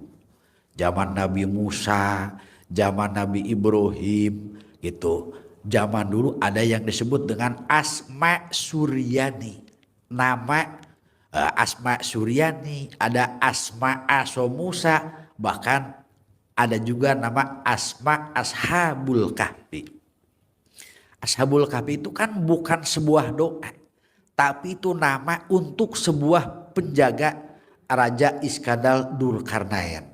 Zaman Nabi Musa, zaman Nabi Ibrahim gitu. Zaman dulu ada yang disebut dengan Asma Suryani. Nama Asma Suryani, ada Asma Aso Musa, bahkan ada juga nama Asma Ashabul Kahfi. Ashabul Kahfi itu kan bukan sebuah doa, tapi itu nama untuk sebuah penjaga Raja Iskandar Dzulkarnain.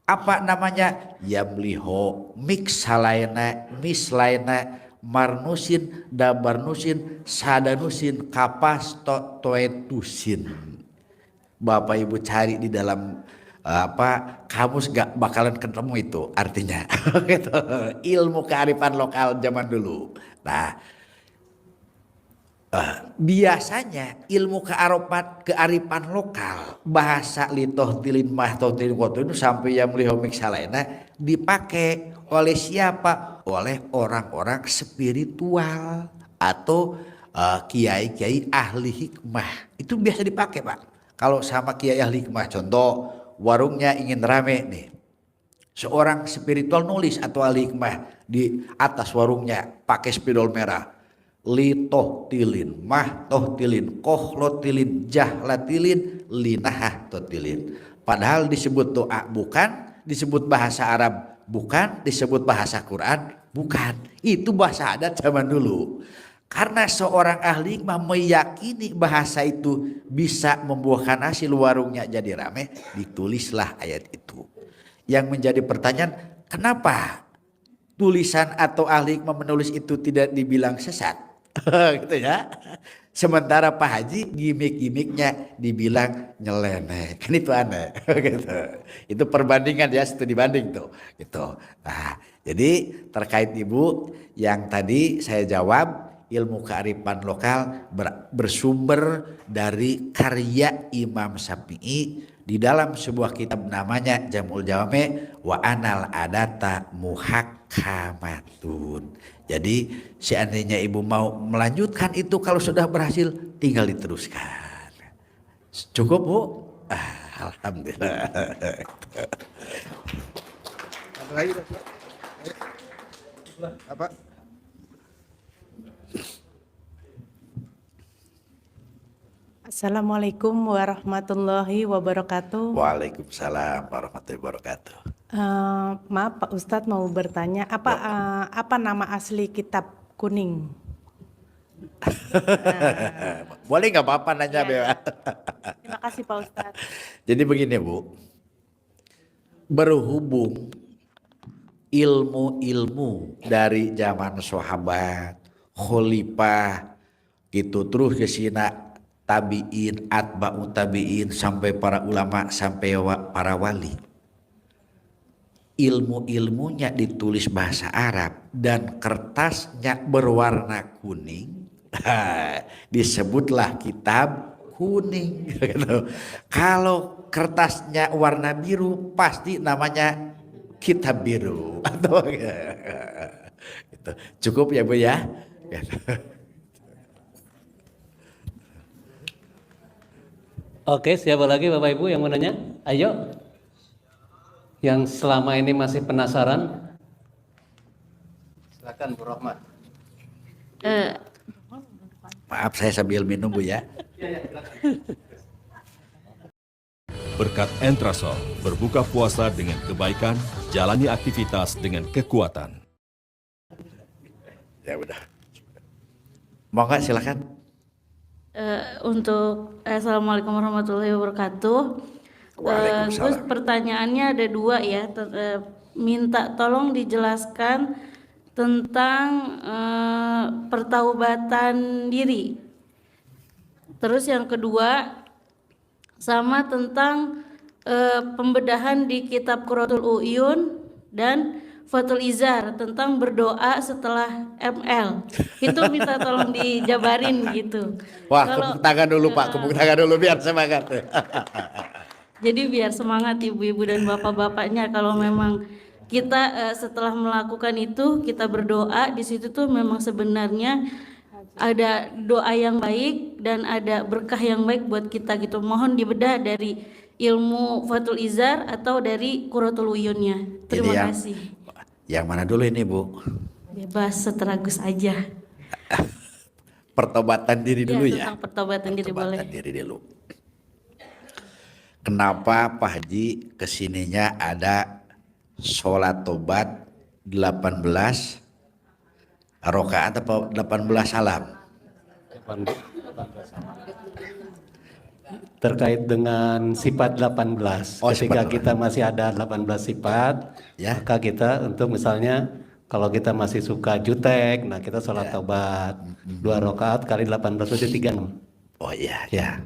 Apa namanya? Yamliho, Miksalaina, Mislaina, Marnusin, Dabarnusin, Sadanusin, Kapas, Toetusin. Bapak Ibu cari di dalam kamus gak bakalan ketemu itu artinya. Gitu. Ilmu kearifan lokal zaman dulu. Nah, biasanya ilmu kearifan lokal bahasa litohtilin mahtohtilin itu sampai yang melihat miksalaina dipakai oleh siapa? Oleh orang-orang spiritual atau kiai-kiai ahli hikmah. Itu biasa dipakai Pak. Kalau sama kiai ahli hikmah, contoh warungnya ingin rame nih, seorang spiritual nulis atau ahli hikmah di atas warungnya pakai spidol merah. Litohtilin, mahtohtilin, kohlotilin, jahlatilin, linahah tohtilin. Padahal disebut doa bukan, disebut bahasa Arab bukan, disebut bahasa Quran bukan. Itu bahasa adat zaman dulu. Karena seorang ahli hikmah meyakini bahasa itu bisa membuahkan hasil, warungnya jadi rame, ditulislah ayat itu. Yang menjadi pertanyaan, kenapa tulisan atau ahli hikmah menulis itu tidak dibilang sesat? Gitu ya. Sementara Pak Haji gimmick-gimmicknya dibilang nyeleneh. Kan itu aneh. Gitu. Itu perbandingan ya, studi banding tuh. Gitu. Nah, jadi terkait Ibu yang tadi saya jawab, ilmu kearifan lokal bersumber dari karya Imam Syafi'i di dalam sebuah kitab namanya Jamul Jawame wa Anal Adata Muhakkamatun. Jadi seandainya Ibu mau melanjutkan itu, kalau sudah berhasil tinggal diteruskan. Cukup Bu? Alhamdulillah. Ada lagi? Apa? Assalamualaikum warahmatullahi wabarakatuh. Waalaikumsalam warahmatullahi wabarakatuh. Maaf Pak Ustadz, mau bertanya apa nama asli kitab kuning? Boleh nggak apa-apa nanya Bea? Terima kasih Pak Ustadz. Jadi begini Bu, berhubung ilmu-ilmu dari zaman sahabat, khalifah gitu, terus ke sini tabiin, atba'u tabiin, sampai para ulama, sampai para wali. Ilmu-ilmunya ditulis bahasa Arab dan kertasnya berwarna kuning. Disebutlah kitab kuning. Kalau kertasnya warna biru pasti namanya kitab biru. Cukup ya Bu ya. Oke, siapa lagi Bapak Ibu yang mau nanya? Ayo. Yang selama ini masih penasaran. Silakan Bu Rohmat. Maaf saya sambil minum Bu ya. Berkat Entrasol, berbuka puasa dengan kebaikan, jalani aktivitas dengan kekuatan. Ya udah. Mau nggak silakan. Untuk Assalamualaikum warahmatullahi wabarakatuh. Gus, pertanyaannya ada dua ya. Minta tolong dijelaskan tentang pertaubatan diri. Terus yang kedua sama tentang pembedahan di kitab Qurratul Uyun dan Fathul Izar tentang berdoa setelah ML. Itu minta tolong dijabarin gitu. Wah, tepuk tangan dulu Pak, tepuk tangan dulu biar semangat. Jadi biar semangat ibu-ibu dan bapak-bapaknya, kalau memang kita setelah melakukan itu kita berdoa, di situ tuh memang sebenarnya ada doa yang baik dan ada berkah yang baik buat kita gitu. Mohon dibedah dari ilmu Fathul Izar atau dari Qurratul Uyunnya. Terima kasih. Yang mana dulu ini Bu? Bebas setelah Gus aja. Pertobatan diri dulu ya. Tentang pertobatan diri boleh. Diri dulu. Kenapa Pak Haji kesininya ada sholat tobat 18 rakaat atau 18 salam? Terkait dengan sifat 18. Ketika kita masih ada 18 sifat, ya, maka kita untuk misalnya kalau kita masih suka jutek, nah kita sholat tobat 2 rakaat kali 18 itu 36. Oh iya, ya.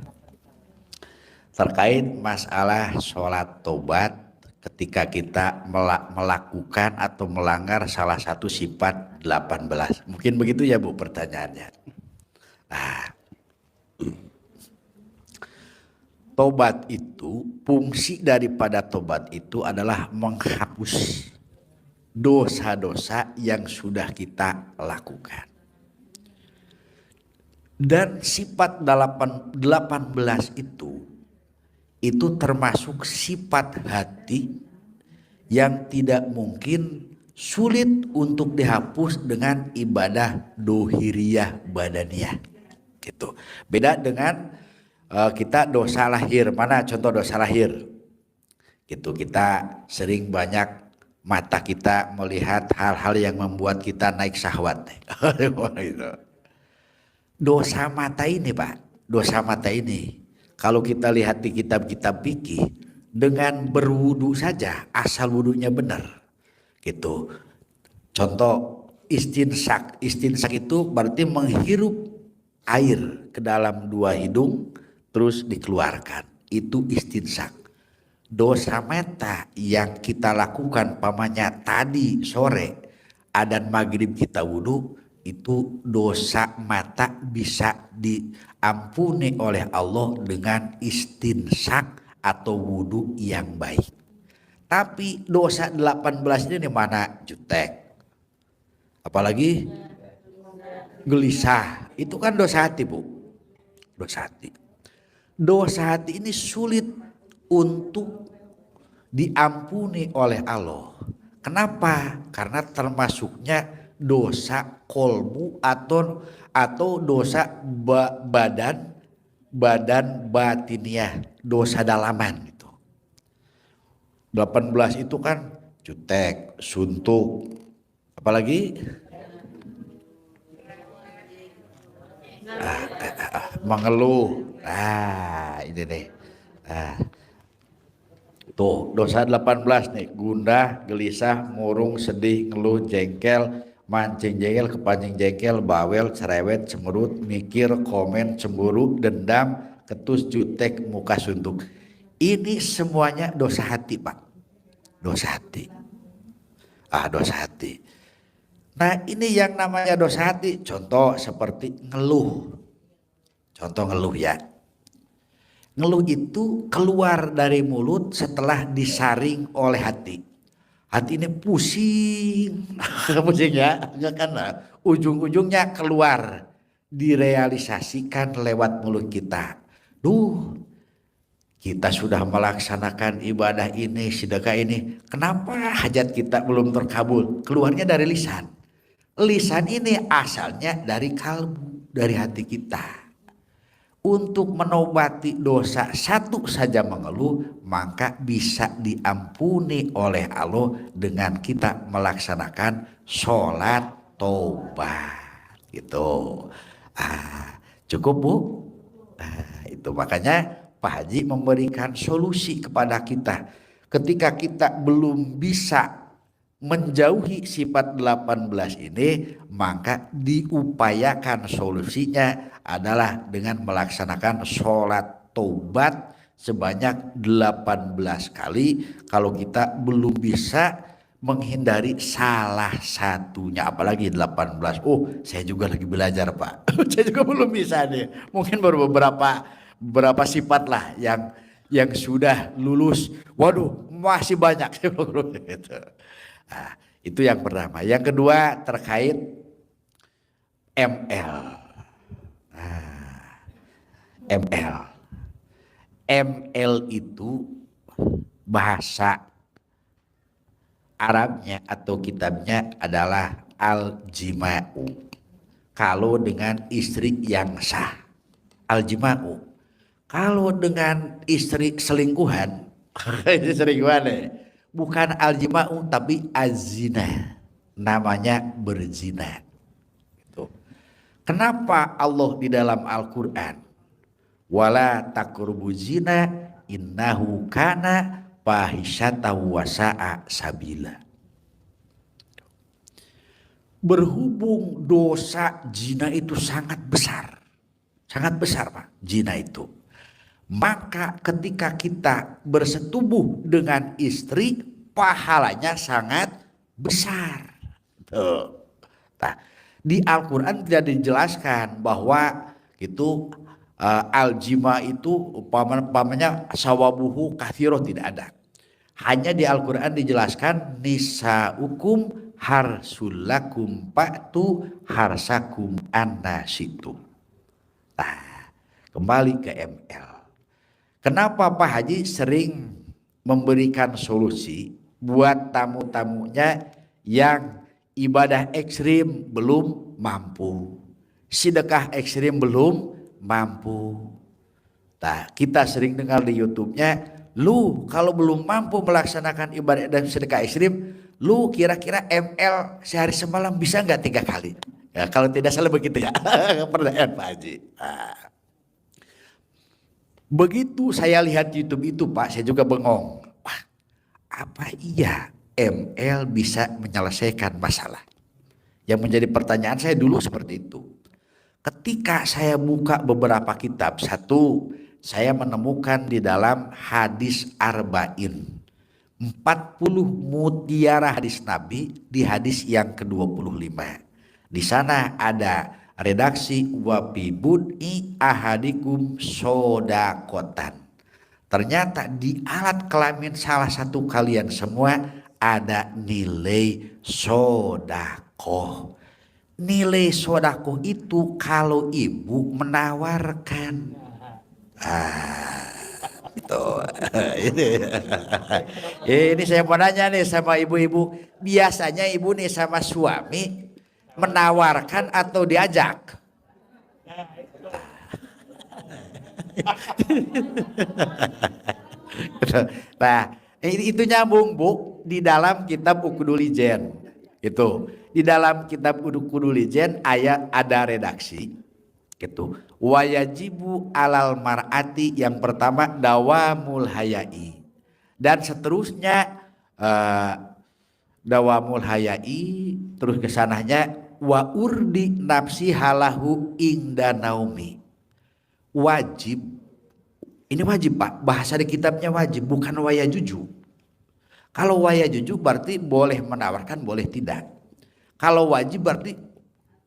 Terkait masalah sholat tobat ketika kita melakukan atau melanggar salah satu sifat 18. Mungkin begitu ya Bu pertanyaannya. Nah, tobat itu, fungsi daripada tobat itu adalah menghapus dosa-dosa yang sudah kita lakukan. Dan sifat 18 itu termasuk sifat hati yang tidak mungkin, sulit untuk dihapus dengan ibadah dohiriyah badaniyah. Gitu. Beda dengan kita dosa lahir. Mana contoh dosa lahir? Gitu, kita sering banyak mata kita melihat hal-hal yang membuat kita naik syahwat. dosa mata ini Pak, dosa mata ini kalau kita lihat di kitab-kitab fikih, dengan berwudu saja asal wudunya benar gitu. Contoh istinsak itu berarti menghirup air ke dalam 2 hidung terus dikeluarkan, itu istinsak. Dosa mata yang kita lakukan pamannya tadi sore adzan maghrib kita wudu, itu dosa mata bisa diampuni oleh Allah dengan istinsak atau wudu yang baik. Tapi dosa 18 ini mana? Jutek, apalagi gelisah, itu kan dosa hati Bu, dosa hati. Dosa hati ini sulit untuk diampuni oleh Allah. Kenapa? Karena termasuknya dosa kolbu atau dosa badan batiniah, dosa dalaman itu. 18 itu kan jutek, suntuk, apalagi mengeluh. Ini deh. Tuh dosa 18 nih, gundah, gelisah, murung, sedih, ngeluh, jengkel, mancing jengkel, kepancing jengkel, bawel, cerewet, cemberut, mikir, komen, cemburu, dendam, ketus, jutek, muka suntuk. Ini semuanya dosa hati Pak, dosa hati. Dosa hati. Nah ini yang namanya dosa hati, contoh seperti ngeluh. Contoh ngeluh ya. Ngeluh itu keluar dari mulut setelah disaring oleh hati. Hati ini pusing, pusing ya, karena ujung-ujungnya keluar, direalisasikan lewat mulut kita. Kita sudah melaksanakan ibadah ini, sedekah ini, kenapa hajat kita belum terkabul? Keluarnya dari lisan. Lisan ini asalnya dari kalbu, dari hati kita. Untuk menobati dosa satu saja mengeluh, maka bisa diampuni oleh Allah dengan kita melaksanakan sholat taubat gitu. Cukup Bu? Itu makanya Pak Haji memberikan solusi kepada kita. Ketika kita belum bisa menjauhi sifat 18 ini, maka diupayakan solusinya adalah dengan melaksanakan sholat taubat sebanyak 18 kali. Kalau kita belum bisa menghindari salah satunya, apalagi 18. Saya juga lagi belajar Pak. Saya juga belum bisa nih. Mungkin baru beberapa sifat lah yang sudah lulus. Waduh, masih banyak. Gitu. Itu yang pertama. Yang kedua terkait ML. ML itu bahasa Arabnya atau kitabnya adalah al-jima'u. Kalau dengan istri yang sah, al-jima'u. Kalau dengan istri selingkuhan, bukan al-jima'u tapi az-zina, namanya berzina. Gitu. Kenapa Allah di dalam Al-Quran wala taqrabu zina innahu kana fahisyatan wa sa'a sabila. Berhubung dosa zina itu sangat besar Pak, zina itu. Maka ketika kita bersetubuh dengan istri, pahalanya sangat besar. Tuh. Nah, di Al-Quran tidak dijelaskan bahwa itu al-jima itu umpamanya sawabuhu kathiro, tidak ada. Hanya di Al-Quran dijelaskan nisaukum harsulakum pa'tu harsakum annasitu. Nah, kembali ke ML. Kenapa Pak Haji sering memberikan solusi buat tamu-tamunya yang ibadah ekstrim belum mampu, sedekah ekstrim belum mampu. Nah, kita sering dengar di YouTube-nya, lu kalau belum mampu melaksanakan ibadah dan sedekah ekstrim, lu kira-kira ML sehari semalam bisa nggak 3 kali? Ya, kalau tidak salah begitu ya. Pertanyaan Pak Haji. Begitu saya lihat YouTube itu Pak, saya juga bengong. Wah, apa iya ML bisa menyelesaikan masalah? Yang menjadi pertanyaan saya dulu seperti itu. Ketika saya buka beberapa kitab, satu, saya menemukan di dalam hadis Arba'in 40 mutiara hadis Nabi di hadis yang ke-25. Di sana ada redaksi wafi bud'i ahadikum sodakotan. Ternyata di alat kelamin salah satu kalian semua ada nilai sodakoh. Nilai sodakoh itu kalau ibu menawarkan. Itu. Ini saya mau nanya nih sama ibu-ibu. Biasanya ibu nih sama suami menawarkan atau diajak? Nah, itu nyambung Bu di dalam kitab Ukudul Ijen. Itu di dalam kitab Ukudul Ijen ayat ada redaksi gitu. Wayajibu alal mar'ati, yang pertama dawamul hayai, dan seterusnya dawamul hayai, terus kesananya wa urdi nafsi halahu ingda naumi. Wajib, ini wajib Pak, bahasa di kitabnya wajib, bukan wayajuju. Kalau wayajuju berarti boleh menawarkan, boleh tidak. Kalau wajib berarti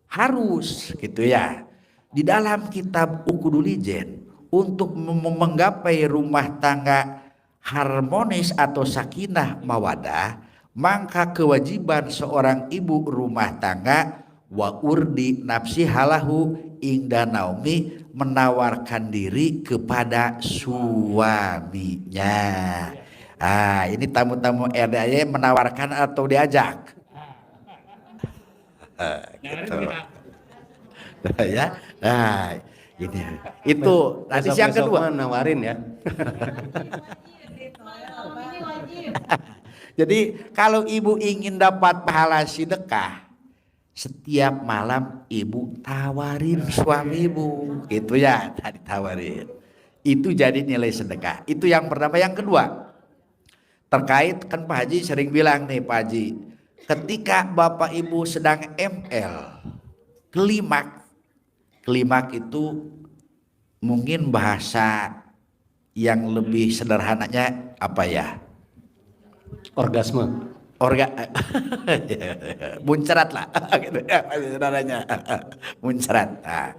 harus gitu ya. Di dalam kitab Ukudul Ijen, untuk menggapai rumah tangga harmonis atau sakinah mawadah, maka kewajiban seorang ibu rumah tangga wa urdi nafsi halahu ingda naumi, menawarkan diri kepada suaminya. Ini tamu-tamu RDAY menawarkan atau diajak? Gitu. Ya. Nah, ini itu nanti yang kedua nawarin ya. Jadi kalau ibu ingin dapat pahala sedekah, setiap malam ibu tawarin suami ibu, gitu ya, tadi tawarin. Itu jadi nilai sedekah. Itu yang pertama. Yang kedua, terkait kan Pak Haji sering bilang nih Pak Haji, ketika bapak ibu sedang ML, Klimak itu mungkin bahasa yang lebih sederhananya apa ya? Orgasme. Muncrat lah, gitu ya, saudaranya. Muncrat. Nah,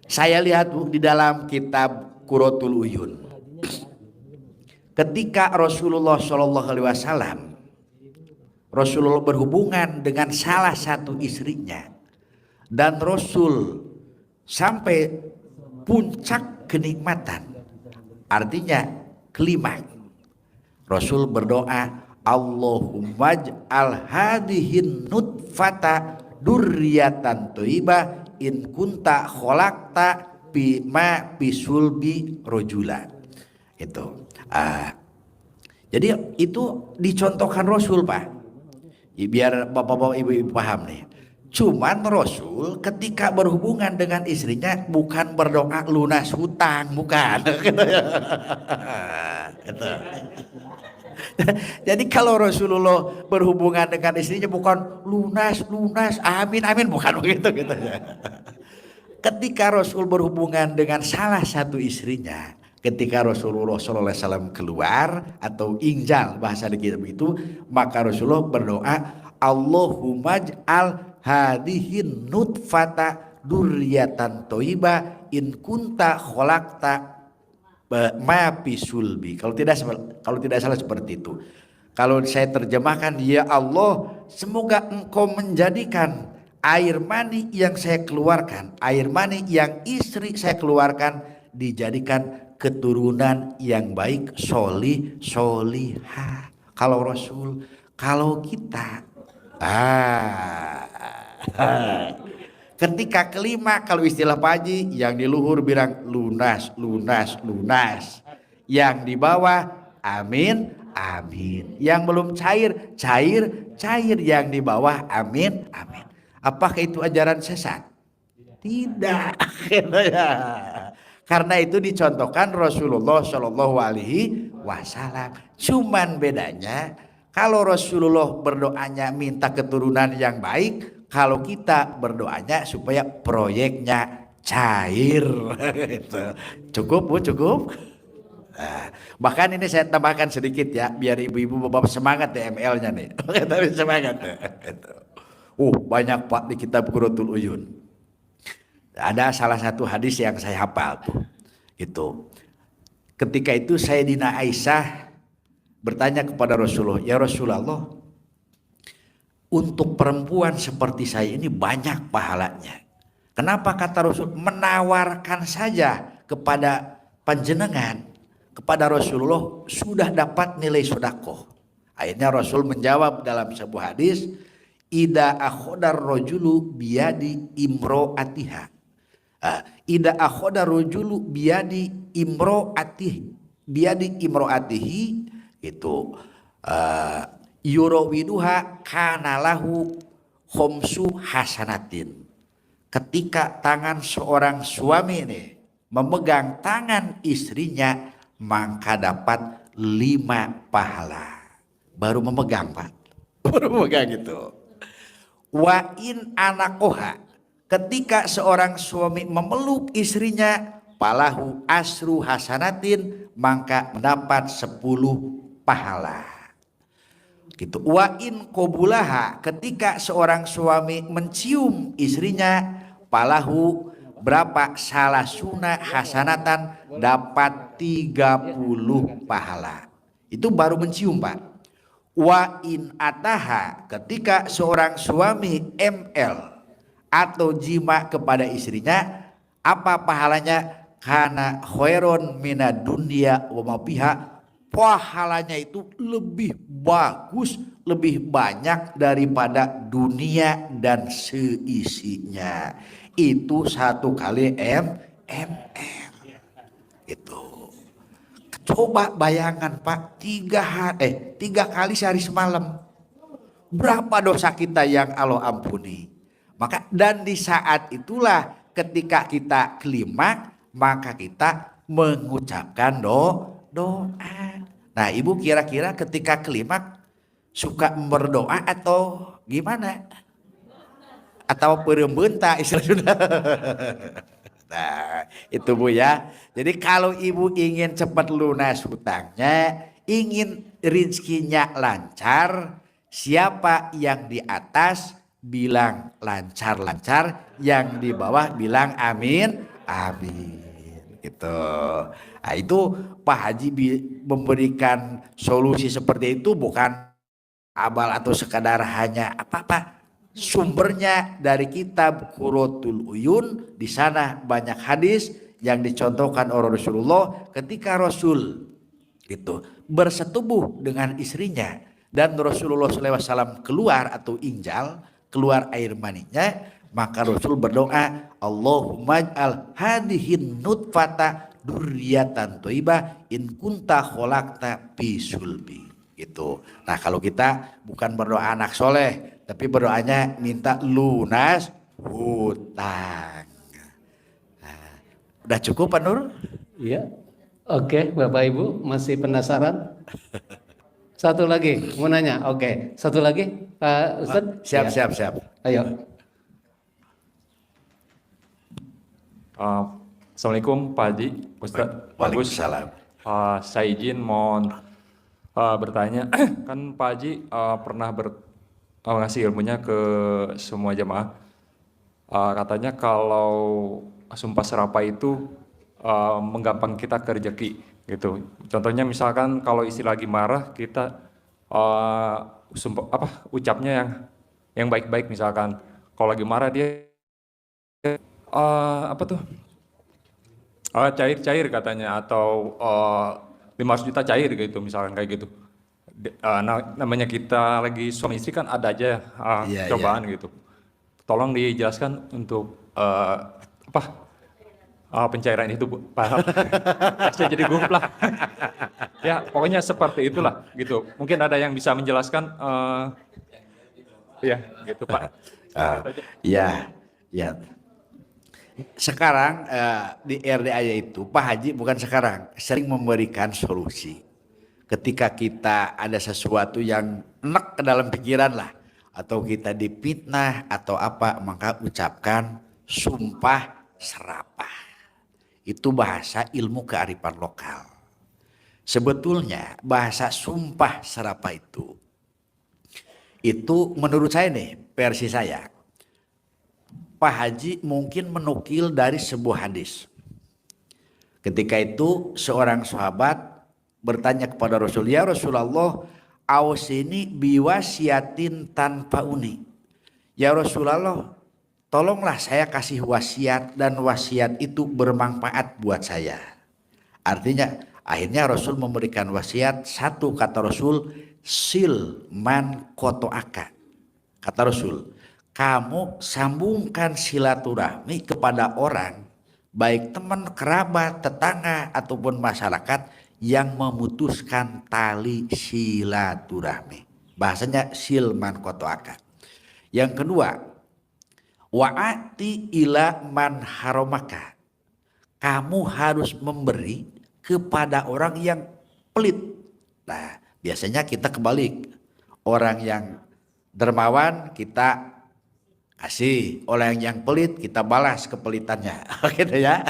saya lihat di dalam kitab Qurratul Uyun, ketika Rasulullah SAW Rasulullah berhubungan dengan salah satu istrinya, dan Rasul sampai puncak kenikmatan, artinya klimaks, Rasul berdoa, Allahumma j'al hadihin nutfata durriyatan thayyibah in kunta khalaqta bima bisulbi rojula. Itu. Jadi itu dicontohkan Rasul Pak. Biar bapak-bapak ibu-ibu paham nih. Cuman Rasul ketika berhubungan dengan istrinya bukan berdoa lunas hutang, bukan. Jadi kalau Rasulullah berhubungan dengan istrinya bukan lunas, amin, bukan begitu gitu ya. Ketika Rasul berhubungan dengan salah satu istrinya, ketika Rasulullah SAW keluar atau injal bahasa di kitab itu, maka Rasulullah berdoa, Allahumma j'al hadihin nutfata durriyatan thayyibah in kunta khalaqta ma bisulbi. Kalau tidak salah seperti itu. Kalau saya terjemahkan, ya Allah, semoga engkau menjadikan air mani yang saya keluarkan, air mani yang istri saya keluarkan, dijadikan keturunan yang baik, solihah. Kalau Rasul, kalau kita ketika kelima, kalau istilah Pak Haji, yang di luhur bilang lunas, yang di bawah amin, yang belum cair, yang di bawah amin. Apakah itu ajaran sesat? Tidak. Karena itu dicontohkan Rasulullah Shallallahu Alaihi Wasallam. Cuman bedanya kalau Rasulullah berdoanya minta keturunan yang baik, kalau kita berdoanya supaya proyeknya cair. Cukup Bu, cukup. Nah, bahkan ini saya tambahkan sedikit ya, biar ibu-ibu bapak semangat ya ML-nya nih. Tapi semangat. Banyak Pak di kitab Qurratul Uyun. Ada salah satu hadis yang saya hafal tuh. Itu. Ketika itu Sayyidina Aisyah bertanya kepada Rasulullah, "Ya Rasulullah, untuk perempuan seperti saya ini banyak pahalanya. Kenapa kata Rasul menawarkan saja kepada panjenengan, kepada Rasulullah sudah dapat nilai sedekah?" Akhirnya Rasul menjawab dalam sebuah hadis, "Ida akhodar rojulu biyadi imro'atiha." Ida akhodar rojulu biyadi imro'atihi itu yurawiduha kanalahu khomsu hasanatin. Ketika tangan seorang suami ini memegang tangan istrinya, maka dapat 5 pahala. Baru memegang Pak, baru memegang itu. Wa in anakoha, ketika seorang suami memeluk istrinya, palahu asru hasanatin, maka mendapat 10 pahala. Gitu. Wa in qobulaha, ketika seorang suami mencium istrinya, palahu berapa? Salasuna hasanatan, dapat 30 pahala. Itu baru mencium Pak. Wa in ataha, ketika seorang suami ML atau jima kepada istrinya, apa pahalanya? Kana khairon minad dunya wa ma fiha, pahalanya itu lebih bagus, lebih banyak daripada dunia dan seisinya. Itu 1 kali ML. Itu. Coba bayangkan Pak, 3 kali sehari semalam. Berapa dosa kita yang Allah ampuni. Maka dan di saat itulah ketika kita klimaks, maka kita mengucapkan doa. Nah ibu kira-kira ketika klimaks suka berdoa atau gimana? Atau perembentak istilah sudah. Nah itu Bu ya. Jadi kalau ibu ingin cepat lunas hutangnya, ingin rezekinya lancar, siapa yang di atas bilang lancar-lancar, yang di bawah bilang amin, amin. Gitu. Nah, itu Pak Haji memberikan solusi seperti itu bukan abal atau sekadar hanya apa-apa. Sumbernya dari kitab Qurratul Uyun, di sana banyak hadis yang dicontohkan oleh Rasulullah ketika Rasul itu bersetubuh dengan istrinya dan Rasulullah SAW keluar atau injal, keluar air maninya, maka Rasul berdoa, Allahumma ij'al hadihin nutfata dzurriatan thayyibah in kunta khalaqta fi sulbi. Gitu. Nah kalau kita bukan berdoa anak soleh, tapi berdoanya minta lunas hutang. Nah, udah cukup Pak Nur? Iya. Oke, Bapak Ibu masih penasaran? Satu lagi mau nanya. Oke, satu lagi Pak Ustadz. Siap. Ayo. Assalamualaikum Pak Haji, Ustadz. Waalaikumsalam. Saya izin mohon bertanya, kan Pak Haji pernah ngasih ilmunya ke semua jamaah. Katanya kalau sumpah serapah itu menggampang kita ke rezeki gitu. Contohnya misalkan kalau istri lagi marah, kita ucapnya yang baik-baik, misalkan kalau lagi marah dia cair katanya, atau 500 juta cair gitu, misalkan kayak gitu. Namanya kita lagi suami istri kan ada aja cobaan gitu. Tolong dijelaskan untuk pencairan itu Bu. Paham? Saya jadi gumplak. Ya pokoknya seperti itulah gitu. Mungkin ada yang bisa menjelaskan. Ya gitu Pak. Ya, ya. Sekarang di RDAY itu Pak Haji bukan sekarang sering memberikan solusi. Ketika kita ada sesuatu yang enek ke dalam pikiran lah, atau kita dipitnah atau apa, maka ucapkan sumpah serapah. Itu bahasa ilmu kearifan lokal. Sebetulnya bahasa sumpah serapah itu menurut saya nih, versi saya, Pak Haji mungkin menukil dari sebuah hadis. Ketika itu seorang sahabat bertanya kepada Rasul, ya Rasulullah, ausini biwasiatin tanpa uni. Ya Rasulullah, tolonglah saya kasih wasiat dan wasiat itu bermanfaat buat saya. Artinya akhirnya Rasul memberikan wasiat, satu kata Rasul, sil man kotoaka. Kata Rasul, kamu sambungkan silaturahmi kepada orang, baik teman, kerabat, tetangga ataupun masyarakat yang memutuskan tali silaturahmi. Bahasanya silman kotoaka. Yang kedua, wa'ati ila man haromaka. Kamu harus memberi kepada orang yang pelit. Nah, biasanya kita kebalik. Orang yang dermawan kita kasih, orang yang pelit kita balas kepelitannya. Gitu ya.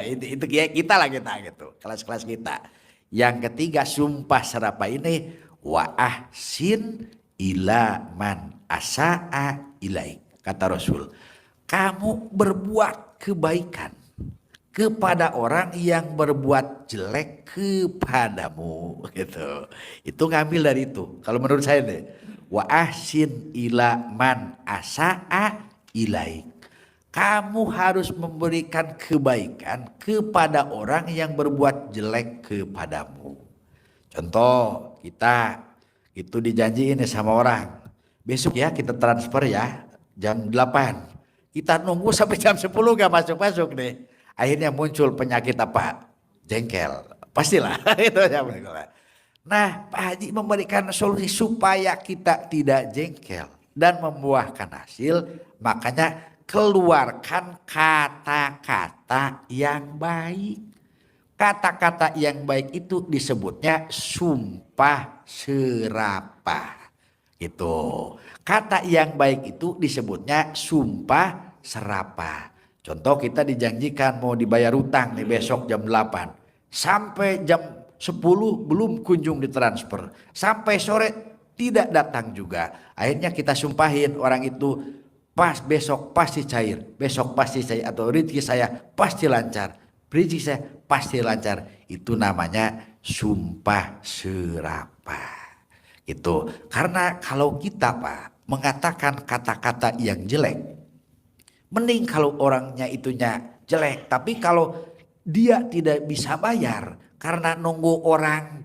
Itu kita lah kita gitu. Kelas-kelas kita. Yang ketiga, sumpah serapah ini wa ahsin ila man asaa ilaik. Kata Rasul, kamu berbuat kebaikan kepada orang yang berbuat jelek kepadamu, gitu. Itu ngambil dari itu. Kalau menurut saya nih, wa ahsin ila man asaa ilaik. Kamu harus memberikan kebaikan kepada orang yang berbuat jelek kepadamu. Contoh, kita itu dijanjiin sama orang, besok ya kita transfer ya jam 8. Kita nunggu sampai jam 10 gak masuk-masuk deh. Akhirnya muncul penyakit apa? Jengkel. Pastilah. Nah, Pak Haji memberikan solusi supaya kita tidak jengkel dan membuahkan hasil. Makanya keluarkan kata-kata yang baik. Kata-kata yang baik itu disebutnya sumpah serapah. Gitu. Kata yang baik itu disebutnya sumpah serapah. Contoh, kita dijanjikan mau dibayar utang nih besok jam 8. Sampai jam 10 belum kunjung ditransfer. Sampai sore tidak datang juga. Akhirnya kita sumpahin orang itu, pas besok pasti cair, besok pasti cair, atau rezeki saya pasti lancar, rezeki saya pasti lancar. Itu namanya sumpah serapah. Itu karena kalau kita Pak mengatakan kata-kata yang jelek, mending kalau orangnya itunya jelek, tapi kalau dia tidak bisa bayar karena nunggu orang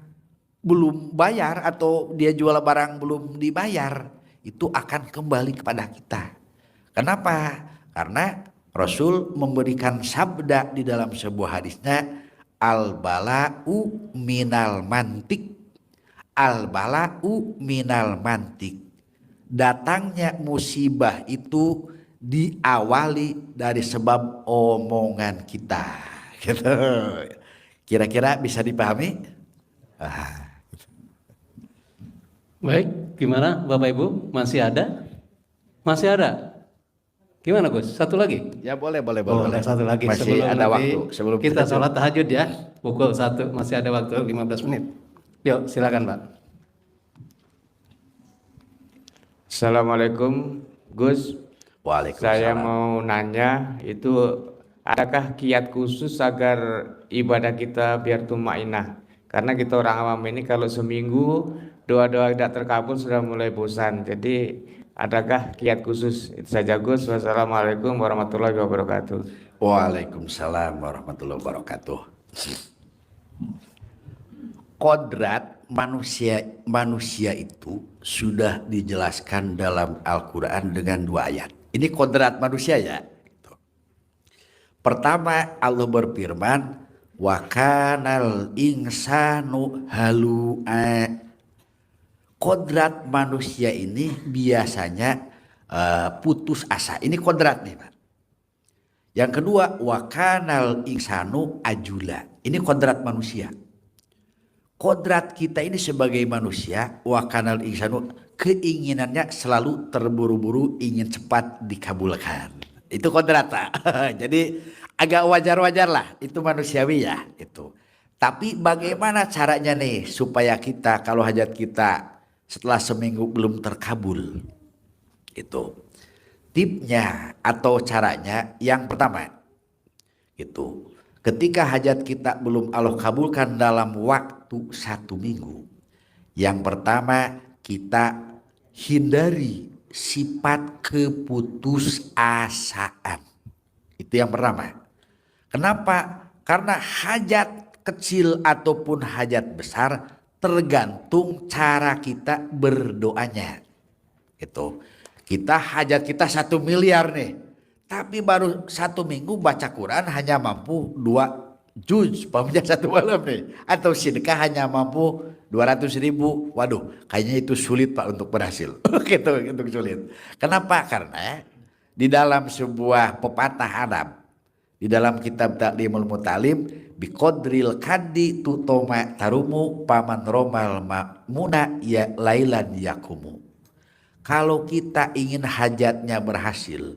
belum bayar atau dia jual barang belum dibayar, itu akan kembali kepada kita. Kenapa? Karena Rasul memberikan sabda di dalam sebuah hadisnya, al-bala'u minal mantik. Al-bala'u minal mantik. Datangnya musibah itu diawali dari sebab omongan kita. Gitu. Kira-kira bisa dipahami? Baik, gimana Bapak Ibu? Masih ada? Masih ada? Gimana Gus? Satu lagi? Ya boleh. Satu lagi. Masih ada waktu. Sebelum kita sholat tahajud ya. Pukul 1 masih ada waktu 15 menit. Yuk silakan Pak. Assalamualaikum Gus. Waalaikumsalam. Saya mau nanya, itu adakah kiat khusus agar ibadah kita biar tumainah? Karena kita orang awam ini kalau seminggu doa-doa tidak terkabul sudah mulai bosan. Jadi adakah kiat khusus? Itu saja Gus. Wassalamualaikum warahmatullahi wabarakatuh. Waalaikumsalam warahmatullahi wabarakatuh. Kodrat manusia itu sudah dijelaskan dalam Al-Quran dengan 2 ayat. Ini kodrat manusia ya. Pertama, Allah berfirman, wa kanal insanu halu'a. Kodrat manusia ini biasanya putus asa. Ini kodrat nih Pak. Yang kedua, wakanal insanu ajula. Ini kodrat manusia. Kodrat kita ini sebagai manusia, wakanal insanu, keinginannya selalu terburu-buru, ingin cepat dikabulkan. Itu kodrat Pak. Jadi agak wajar-wajar lah, itu manusiawi ya itu. Tapi bagaimana caranya nih supaya kita kalau hajat kita setelah seminggu belum terkabul? Itu tipnya atau caranya yang pertama itu ketika hajat kita belum Allah kabulkan dalam waktu 1 minggu, yang pertama kita hindari sifat keputusasaan. Itu yang pertama. Kenapa? Karena hajat kecil ataupun hajat besar tergantung cara kita berdoanya. Itu. Kita hajat kita 1 miliar nih. Tapi baru 1 minggu baca Quran hanya mampu 2 juz. Pamnya 1 malam nih. Atau sedekah hanya mampu 200.000. Waduh, kayaknya itu sulit Pak untuk berhasil. Gitu, untuk sulit. Kenapa? Karena di dalam sebuah pepatah Arab, di dalam kitab Ta'limul Mutalim, biqadril kaddi tutoma tarumu paman romal ma'muna ya lailan yakumu. Kalau kita ingin hajatnya berhasil,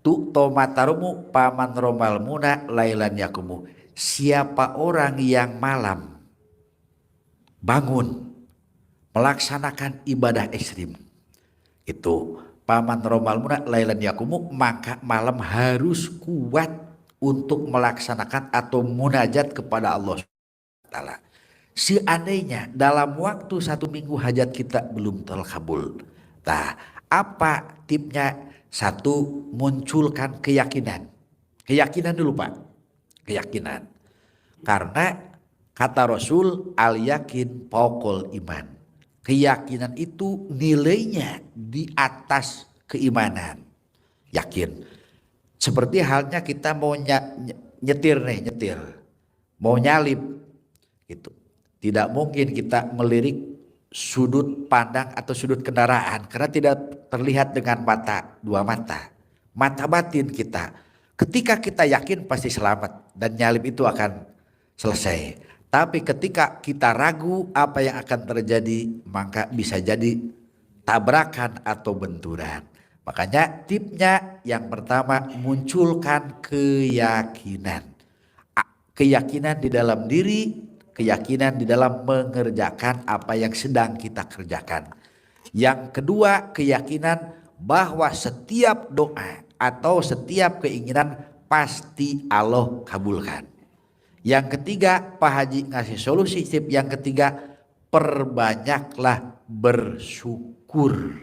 tutoma tarumu paman romal muna lailan yakumu. Siapa orang yang malam bangun melaksanakan ibadah ekstrim, itu paman romal muna lailan yakumu, maka malam harus kuat untuk melaksanakan atau munajat kepada Allah Ta'ala. Seandainya dalam waktu 1 minggu hajat kita belum terkabul, nah apa tipnya? 1, munculkan keyakinan. Keyakinan dulu Pak, keyakinan. Karena kata Rasul, al yakin fauqal iman. Keyakinan itu nilainya di atas keimanan. Yakin. Seperti halnya kita mau nyetir, mau nyalip gitu. Tidak mungkin kita melirik sudut pandang atau sudut kendaraan karena tidak terlihat dengan dua mata batin kita. Ketika kita yakin pasti selamat dan nyalip itu akan selesai. Tapi ketika kita ragu apa yang akan terjadi, maka bisa jadi tabrakan atau benturan. Makanya tipnya yang pertama, munculkan keyakinan. Keyakinan di dalam diri, keyakinan di dalam mengerjakan apa yang sedang kita kerjakan. Yang kedua, keyakinan bahwa setiap doa atau setiap keinginan pasti Allah kabulkan. Yang ketiga, Pak Haji ngasih solusi tip yang ketiga, perbanyaklah bersyukur.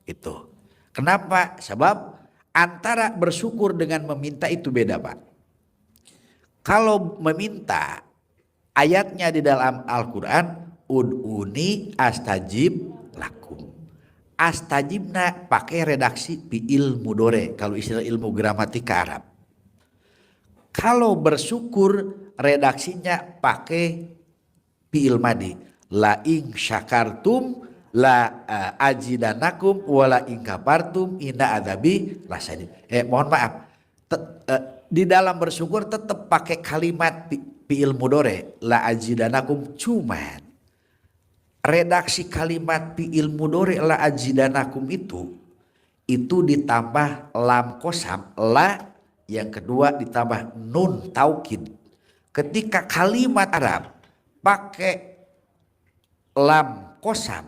Itu. Kenapa? Sebab antara bersyukur dengan meminta itu beda Pak. Kalau meminta, ayatnya di dalam Al-Quran, ud'uni astajib lakum. Astajibna pakai redaksi fi'il mudhari kalau istilah ilmu gramatika Arab. Kalau bersyukur redaksinya pakai fi'il madi. La ing syakartum la ajidanakum wala ing kafartum inna adzabi lasyadid. Mohon maaf. Di dalam bersyukur tetap pakai kalimat fi'il mudhari la ajidanakum, cuman redaksi kalimat fi'il mudhari la ajidanakum itu ditambah lam qasam la, yang kedua ditambah nun taukid. Ketika kalimat Arab pakai lam qasam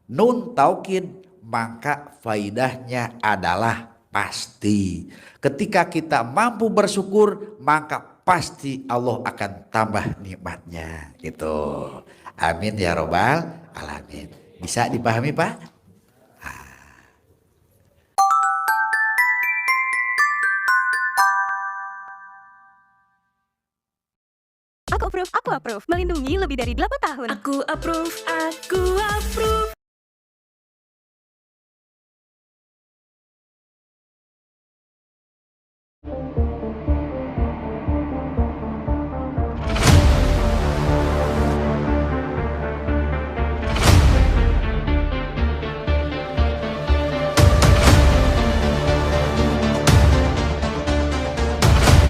nun taukid, maka faidahnya adalah pasti. Ketika kita mampu bersyukur, maka pasti Allah akan tambah nikmatnya. Gitu. Amin ya robbal alamin. Bisa dipahami Pak? Aku approve. Melindungi lebih dari 8 tahun. Aku approve.